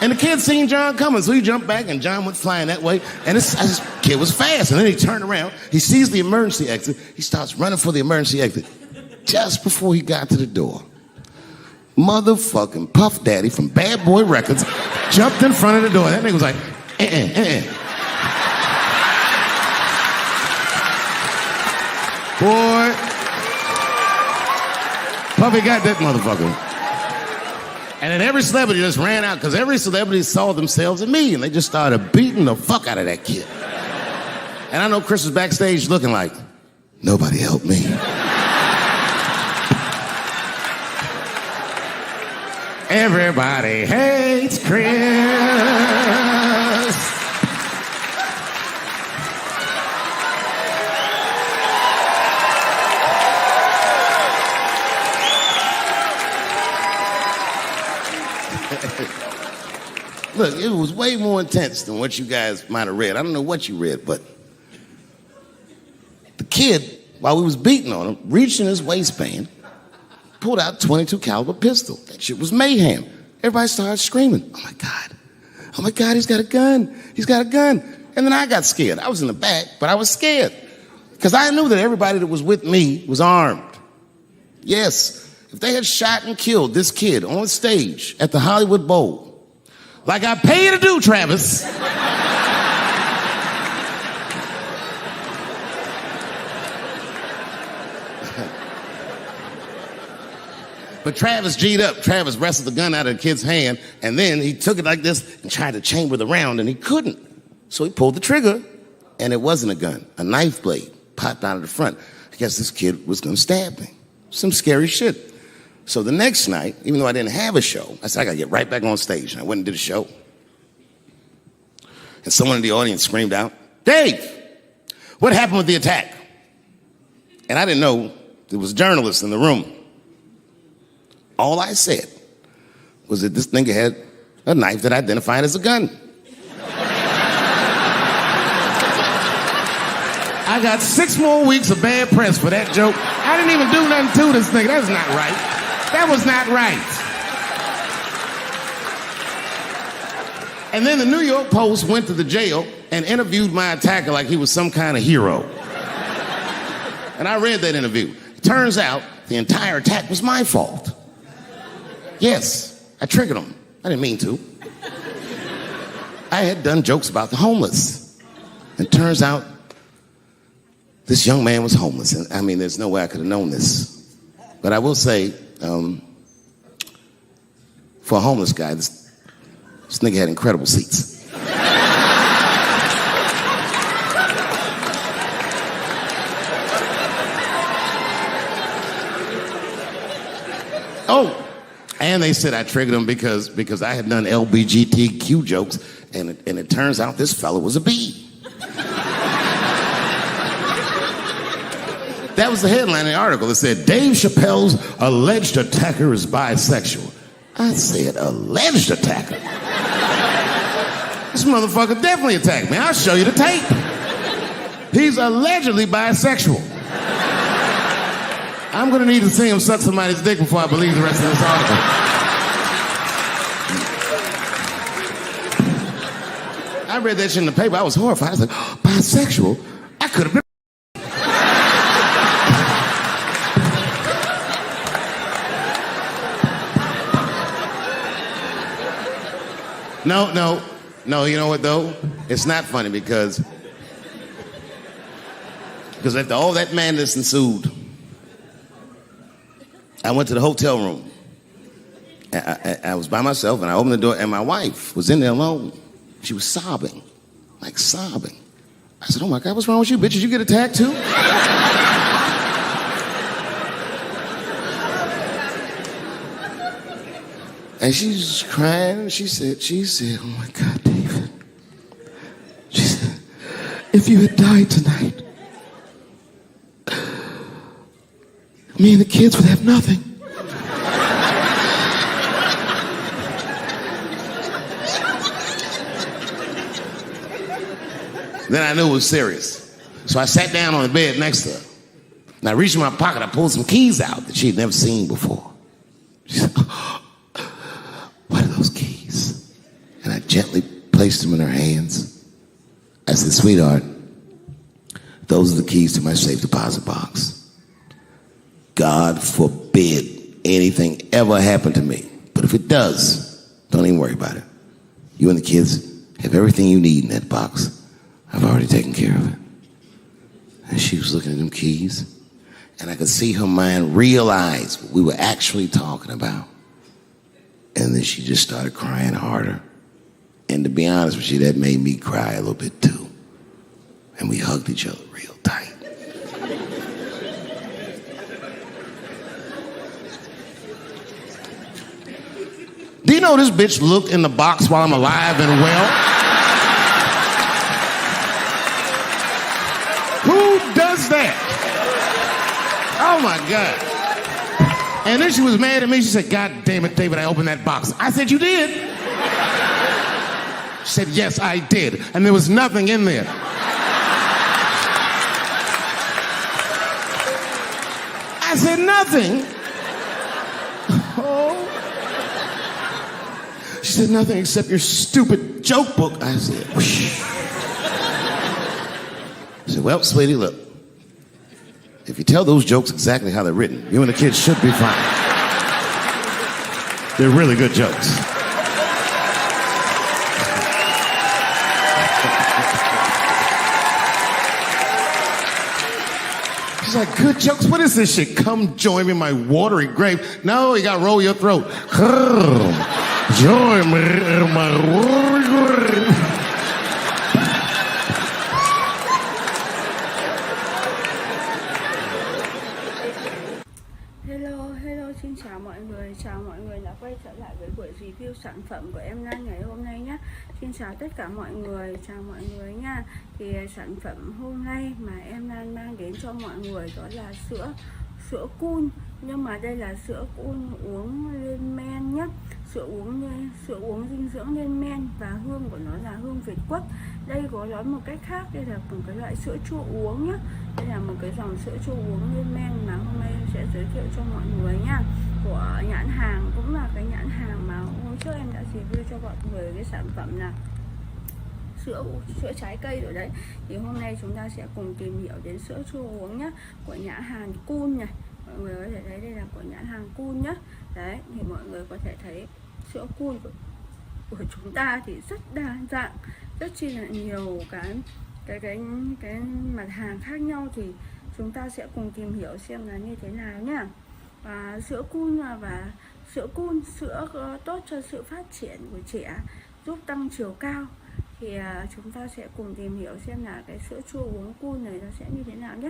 And the kid seen Jon coming, so he jumped back, and Jon went flying that way. And this kid was fast. And then he turned around, he sees the emergency exit, he starts running for the emergency exit. Just before he got to the door, motherfucking Puff Daddy from Bad Boy Records jumped in front of the door. That nigga was like, Boy, Puffy got that motherfucker. And then every celebrity just ran out because every celebrity saw themselves in me, and they just started beating the fuck out of that kid. And I know Chris was backstage looking like, nobody helped me. Everybody hates Chris. Look, it was way more intense than what you guys might have read. I don't know what you read, but the kid, while we was beating on him, reached in his waistband, pulled out a .22 caliber pistol. That shit was mayhem. Everybody started screaming, oh my God, he's got a gun, he's got a gun. And then I got scared. I was in the back, but I was scared because I knew that everybody that was with me was armed. Yes, if they had shot and killed this kid on stage at the Hollywood Bowl, like I pay you to do, Travis. But Travis G'd up. Travis wrestled the gun out of the kid's hand, and then he took it like this and tried to chamber the round, and he couldn't. So he pulled the trigger, and it wasn't a gun. A knife blade popped out of the front. I guess this kid was going to stab me. Some scary shit. So the next night, even though I didn't have a show, I said, I got to get right back on stage. And I went and did a show. And someone in the audience screamed out, Dave, what happened with the attack? And I didn't know there was journalists in the room. All I said was that this nigga had a knife that identified as a gun. I got 6 more weeks of bad press for that joke. I didn't even do nothing to this nigga. That's not right. That was not right. And then the New York Post went to the jail and interviewed my attacker like he was some kind of hero. And I read that interview. It turns out the entire attack was my fault. Yes, I triggered him. I didn't mean to. I had done jokes about the homeless. It turns out this young man was homeless. And I mean, there's no way I could have known this. But I will say, for a homeless guy, this nigga had incredible seats. Oh, and they said I triggered him because I had done LBGTQ jokes, and it turns out this fella was a bee. That was the headline in the article. It said, Dave Chappelle's alleged attacker is bisexual. I said, alleged attacker? This motherfucker definitely attacked me. I'll show you the tape. He's allegedly bisexual. I'm gonna need to see him suck somebody's dick before I believe the rest of this article. I read that shit in the paper. I was horrified. I was like, oh, bisexual? I could have been. No, you know what though? It's not funny because after all that madness ensued, I went to the hotel room. I was by myself and I opened the door and my wife was in there alone. She was sobbing, like sobbing. I said, oh my God, what's wrong with you, bitch? Did you get attacked too? And she's crying. She said, oh my God, David. She said, if you had died tonight, me and the kids would have nothing. Then I knew it was serious. So I sat down on the bed next to her. And I reached in my pocket, I pulled some keys out that she had never seen before. She said, what are those keys? And I gently placed them in her hands. I said, sweetheart, those are the keys to my safe deposit box. God forbid anything ever happen to me. But if it does, don't even worry about it. You and the kids have everything you need in that box. I've already taken care of it. And she was looking at them keys, and I could see her mind realize what we were actually talking about. And then she just started crying harder. And to be honest with you, that made me cry a little bit too. And we hugged each other real tight. you know this bitch looked in the box while I'm alive and well? Who does that? Oh my God. And then she was mad at me. She said, God damn it, David, I opened that box. I said, you did? She said, yes, I did. And there was nothing in there. I said, nothing. Oh. She said, nothing except your stupid joke book. I said, whoosh. I said, well, sweetie, look. If you tell those jokes exactly how they're written, you and the kids should be fine. They're really good jokes. She's like, good jokes? What is this shit? Come join me in my watery grave. No, you gotta roll your throat. Join me in my watery grave. Hello, xin chào mọi người đã quay trở lại với buổi review sản phẩm của em Lan ngày hôm nay nhé. Xin chào tất cả mọi người, chào mọi người nha. Thì sản phẩm hôm nay mà em Lan mang đến cho mọi người đó là sữa cool, nhưng mà đây là sữa cool uống lên men nhé. Sữa uống dinh dưỡng lên men và hương của nó là hương Việt Quất. Đây có nói một cách khác, đây là một cái loại sữa chua uống nhé. Đây là một cái dòng sữa chua uống lên men mà hôm nay em sẽ giới thiệu cho mọi người nha. Của nhãn hàng, cũng là cái nhãn hàng mà hôm trước em đã review cho mọi người cái sản phẩm là sữa trái cây rồi đấy. Thì hôm nay chúng ta sẽ cùng tìm hiểu đến sữa chua uống nhé, của nhãn hàng Cool này. Mọi người có thể thấy đây là của nhãn hàng Cool nhé. Đấy, thì mọi người có thể thấy sữa Cool của chúng ta thì rất đa dạng, rất chi là nhiều cái mặt hàng khác nhau, thì chúng ta sẽ cùng tìm hiểu xem là như thế nào nhá. Sữa Cool và sữa tốt cho sự phát triển của trẻ, giúp tăng chiều cao. Thì chúng ta sẽ cùng tìm hiểu xem là cái sữa chua uống Cool này nó sẽ như thế nào nhé.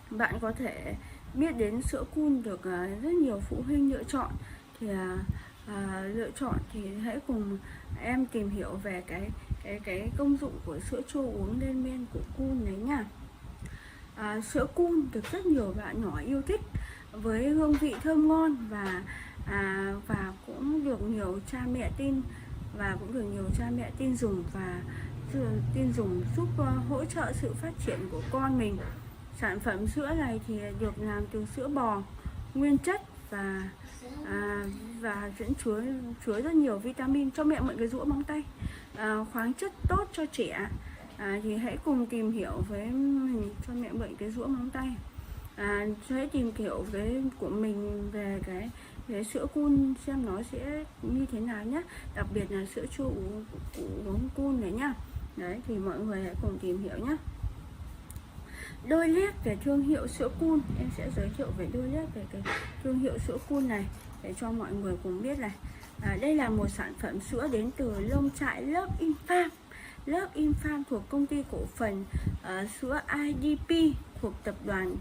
Bạn có thể biết đến sữa Cool được rất nhiều phụ huynh lựa chọn. Thì thì hãy cùng em tìm hiểu về cái công dụng của sữa chua uống lên men của Cool này nha. Sữa Cool được rất nhiều bạn nhỏ yêu thích với hương vị thơm ngon và cũng được nhiều cha mẹ tin dùng và tin dùng giúp hỗ trợ sự phát triển của con mình. Sản phẩm sữa này thì được làm từ sữa bò nguyên chất và dẫn chứa rất nhiều vitamin, cho mẹ mượn cái rũa móng tay, khoáng chất tốt cho trẻ. Thì hãy cùng tìm hiểu với mình, cho mẹ mượn cái rũa móng tay. Hãy tìm hiểu của mình về cái sữa Cool xem nó sẽ như thế nào nhé, đặc biệt là sữa chua uống Cool này nhá. Đấy, thì mọi người hãy cùng tìm hiểu nhé. Đôi nét về thương hiệu sữa Cool, em sẽ giới thiệu về đôi nét về cái thương hiệu sữa Cool này để cho mọi người cùng biết này. Đây là một sản phẩm sữa đến từ nông trại Love Infam thuộc công ty cổ phần sữa IDP thuộc tập đoàn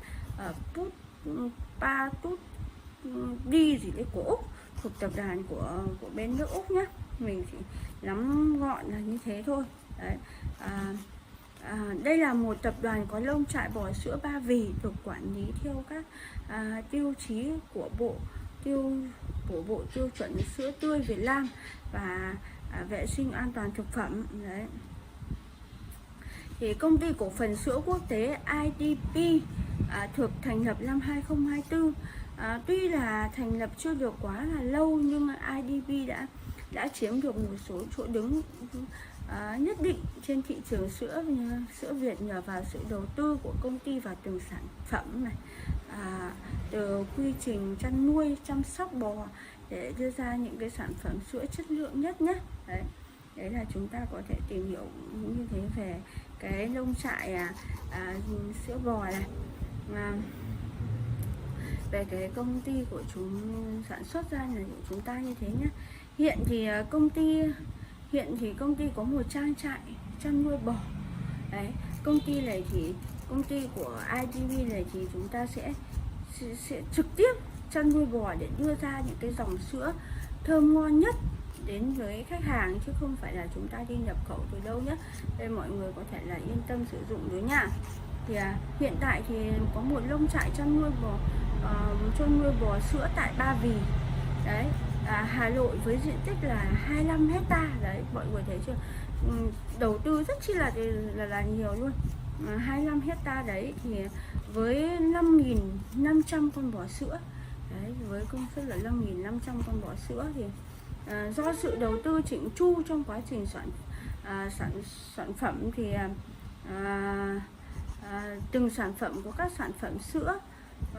đi gì đấy của Úc, thuộc tập đoàn của bên nước Úc nhé. Mình chỉ nắm gọn là như thế thôi. Đấy. Đây là một tập đoàn có nông trại bò sữa Ba Vì, được quản lý theo các tiêu chí của Bộ tiêu chuẩn sữa tươi Việt Nam và vệ sinh an toàn thực phẩm. Đấy. Thì công ty cổ phần sữa quốc tế IDP được thành lập năm 2024. Tuy là thành lập chưa được quá là lâu, nhưng IDP đã chiếm được một số chỗ đứng nhất định trên thị trường sữa Việt nhờ vào sự đầu tư của công ty vào từng sản phẩm này, từ quy trình chăn nuôi, chăm sóc bò để đưa ra những cái sản phẩm sữa chất lượng nhất nhé. Đấy là chúng ta có thể tìm hiểu như thế về cái nông trại sữa bò này, về cái công ty của chúng sản xuất ra là của chúng ta như thế nhé. Hiện thì công ty có một trang trại chăn nuôi bò. Đấy, công ty của IDP này thì chúng ta sẽ trực tiếp chăn nuôi bò để đưa ra những cái dòng sữa thơm ngon nhất đến với khách hàng, chứ không phải là chúng ta đi nhập khẩu từ đâu nhé. Đây mọi người có thể là yên tâm sử dụng đấy nha. Thì hiện tại thì có một lông trại chăn nuôi bò sữa tại Ba Vì đấy, Hà Nội, với diện tích là 25 hecta đấy, mọi người thấy chưa? Đầu tư rất chi là nhiều luôn. 25 hecta đấy thì với 5.500 con bò sữa đấy, với công suất là 5.500 con bò sữa thì do sự đầu tư chỉnh chu trong quá trình sản phẩm thì từng sản phẩm của các sản phẩm sữa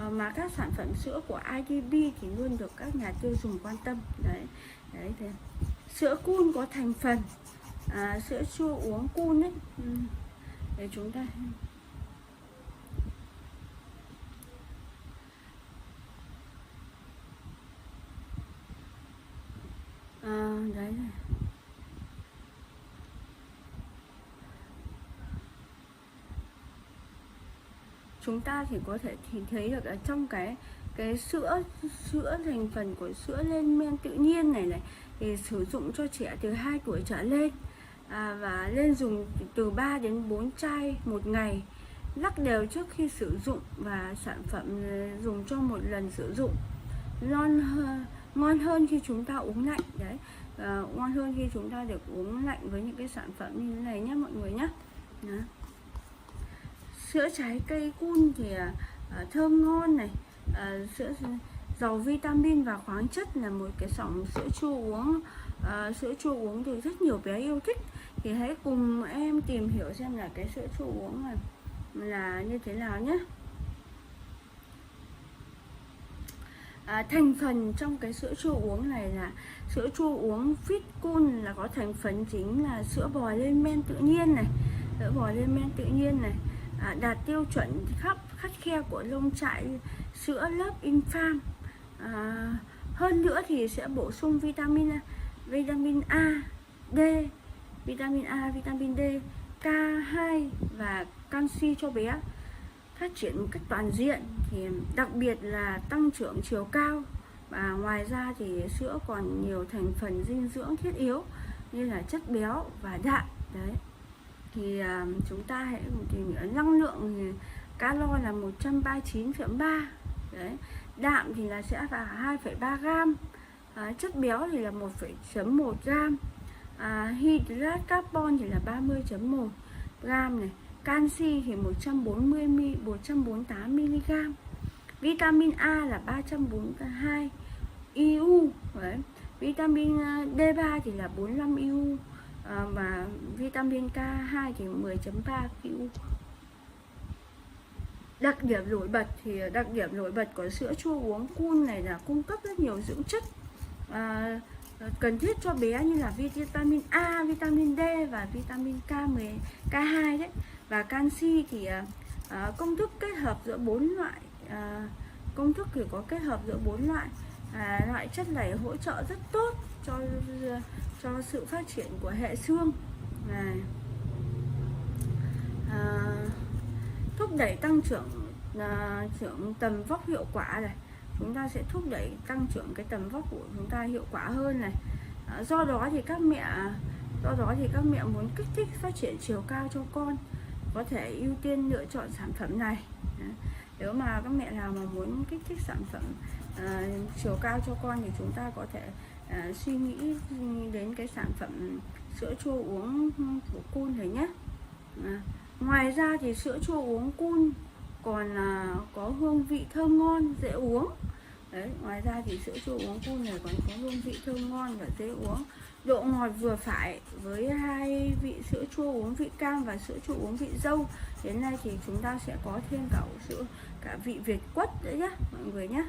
mà các sản phẩm sữa của IDB thì luôn được các nhà tiêu dùng quan tâm đấy. Thì sữa cool có thành phần sữa chua uống cool đấy, để chúng ta đấy này. Chúng ta thì có thể thấy được ở trong cái sữa thành phần của sữa lên men tự nhiên này thì sử dụng cho trẻ từ 2 tuổi trở lên, và nên dùng từ 3 đến 4 chai một ngày, lắc đều trước khi sử dụng, và sản phẩm dùng cho một lần sử dụng. Ngon hơn khi chúng ta uống lạnh đấy, ngon hơn khi chúng ta được uống lạnh với những cái sản phẩm như thế này nhé mọi người nhé. Đó. Sữa trái cây cool thì thơm ngon này, sữa giàu vitamin và khoáng chất, là một cái dòng sữa chua uống thì rất nhiều bé yêu thích. Thì hãy cùng em tìm hiểu xem là cái sữa chua uống là như thế nào nhé. Thành phần trong cái sữa chua uống này là sữa chua uống Fit Cool, là có thành phần chính là sữa bò lên men tự nhiên này, đạt tiêu chuẩn khắt khe của lông trại sữa lớp Infam. Hơn nữa thì sẽ bổ sung vitamin A, D, vitamin D, K2 và canxi cho bé phát triển một cách toàn diện, thì đặc biệt là tăng trưởng chiều cao. Và ngoài ra thì sữa còn nhiều thành phần dinh dưỡng thiết yếu như là chất béo và đạm đấy. Thì chúng ta hãy tìm hiểu năng lượng thì calo là 139,3 đấy, đạm thì là sẽ là 2,3 gram, chất béo thì là 1,1 gram, hydrat carbon thì là 30,1 gram này, canxi thì 148 mg, vitamin A là 342 IU đấy, vitamin D3 thì là 45 IU, và vitamin K2 thì 10,3 IU. Đặc điểm nổi bật của sữa chua uống cool này là cung cấp rất nhiều dưỡng chất cần thiết cho bé, như là vitamin A, vitamin D và vitamin K2 đấy, và canxi thì công thức kết hợp giữa 4 loại, loại chất này hỗ trợ rất tốt cho sự phát triển của hệ xương này, thúc đẩy tăng trưởng tầm vóc hiệu quả này. Chúng ta sẽ thúc đẩy tăng trưởng cái tầm vóc của chúng ta hiệu quả hơn này. Do đó thì các mẹ muốn kích thích phát triển chiều cao cho con có thể ưu tiên lựa chọn sản phẩm này. Nếu mà các mẹ nào mà muốn kích thích sản phẩm chiều cao cho con thì chúng ta có thể suy nghĩ đến cái sản phẩm sữa chua uống của Cool này nhé. Ngoài ra thì sữa chua uống Cool còn có hương vị thơm ngon, dễ uống. Đấy, ngoài ra thì sữa chua uống Cool này còn có hương vị thơm ngon và dễ uống. Độ ngọt vừa phải với hai vị sữa chua uống vị cam và sữa chua uống vị dâu. Đến nay thì chúng ta sẽ có thêm cả vị Việt quất nữa nhé mọi người nhé.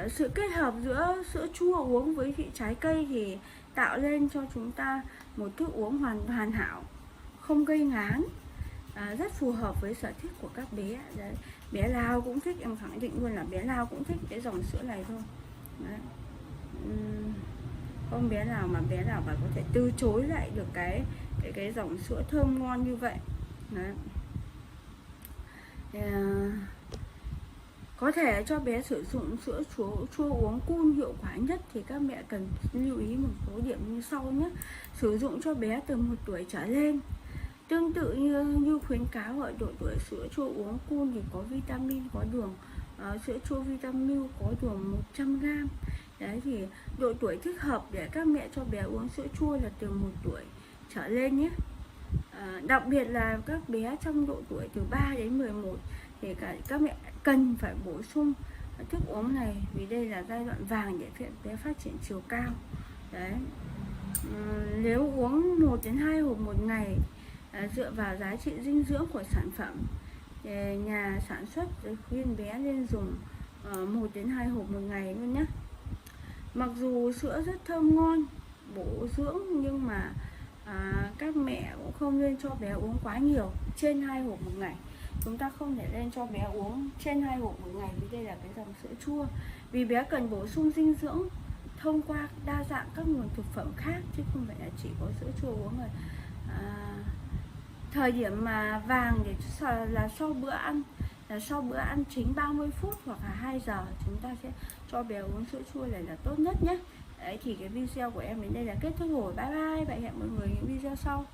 Sự kết hợp giữa sữa chua uống với vị trái cây thì tạo lên cho chúng ta một thức uống hoàn hảo, không gây ngán, rất phù hợp với sở thích của các bé. Đấy, bé nào cũng thích, em khẳng định luôn là bé nào cũng thích cái dòng sữa này thôi. Đấy. Không bé nào mà có thể từ chối lại được cái dòng sữa thơm ngon như vậy. Đấy. Có thể cho bé sử dụng sữa chua uống cool hiệu quả nhất thì các mẹ cần lưu ý một số điểm như sau nhé. Sử dụng cho bé từ 1 tuổi trở lên. Tương tự như khuyến cáo ở độ tuổi sữa chua uống cool thì có vitamin, có đường. Sữa chua vitamin có đường 100g. Đấy thì độ tuổi thích hợp để các mẹ cho bé uống sữa chua là từ 1 tuổi trở lên nhé. Đặc biệt là các bé trong độ tuổi từ 3 đến 11 thì các mẹ cần phải bổ sung thức uống này, vì đây là giai đoạn vàng để bé phát triển chiều cao. Đấy. Nếu uống 1 đến 2 hộp một ngày dựa vào giá trị dinh dưỡng của sản phẩm thì nhà sản xuất khuyên bé nên dùng 1 đến 2 hộp một ngày luôn nhé. Mặc dù sữa rất thơm ngon, bổ dưỡng nhưng mà các mẹ cũng không nên cho bé uống quá nhiều, trên 2 hộp một ngày. Chúng ta không thể nên cho bé uống trên 2 hộp một ngày vì đây là cái dòng sữa chua. Vì bé cần bổ sung dinh dưỡng thông qua đa dạng các nguồn thực phẩm khác chứ không phải là chỉ có sữa chua uống rồi. Thời điểm mà vàng để là sau bữa ăn chính 30 phút hoặc là 2 giờ chúng ta sẽ cho bé uống sữa chua này là tốt nhất nhé. Đấy thì cái video của em đến đây là kết thúc rồi. Bye bye, và hẹn mọi người những video sau.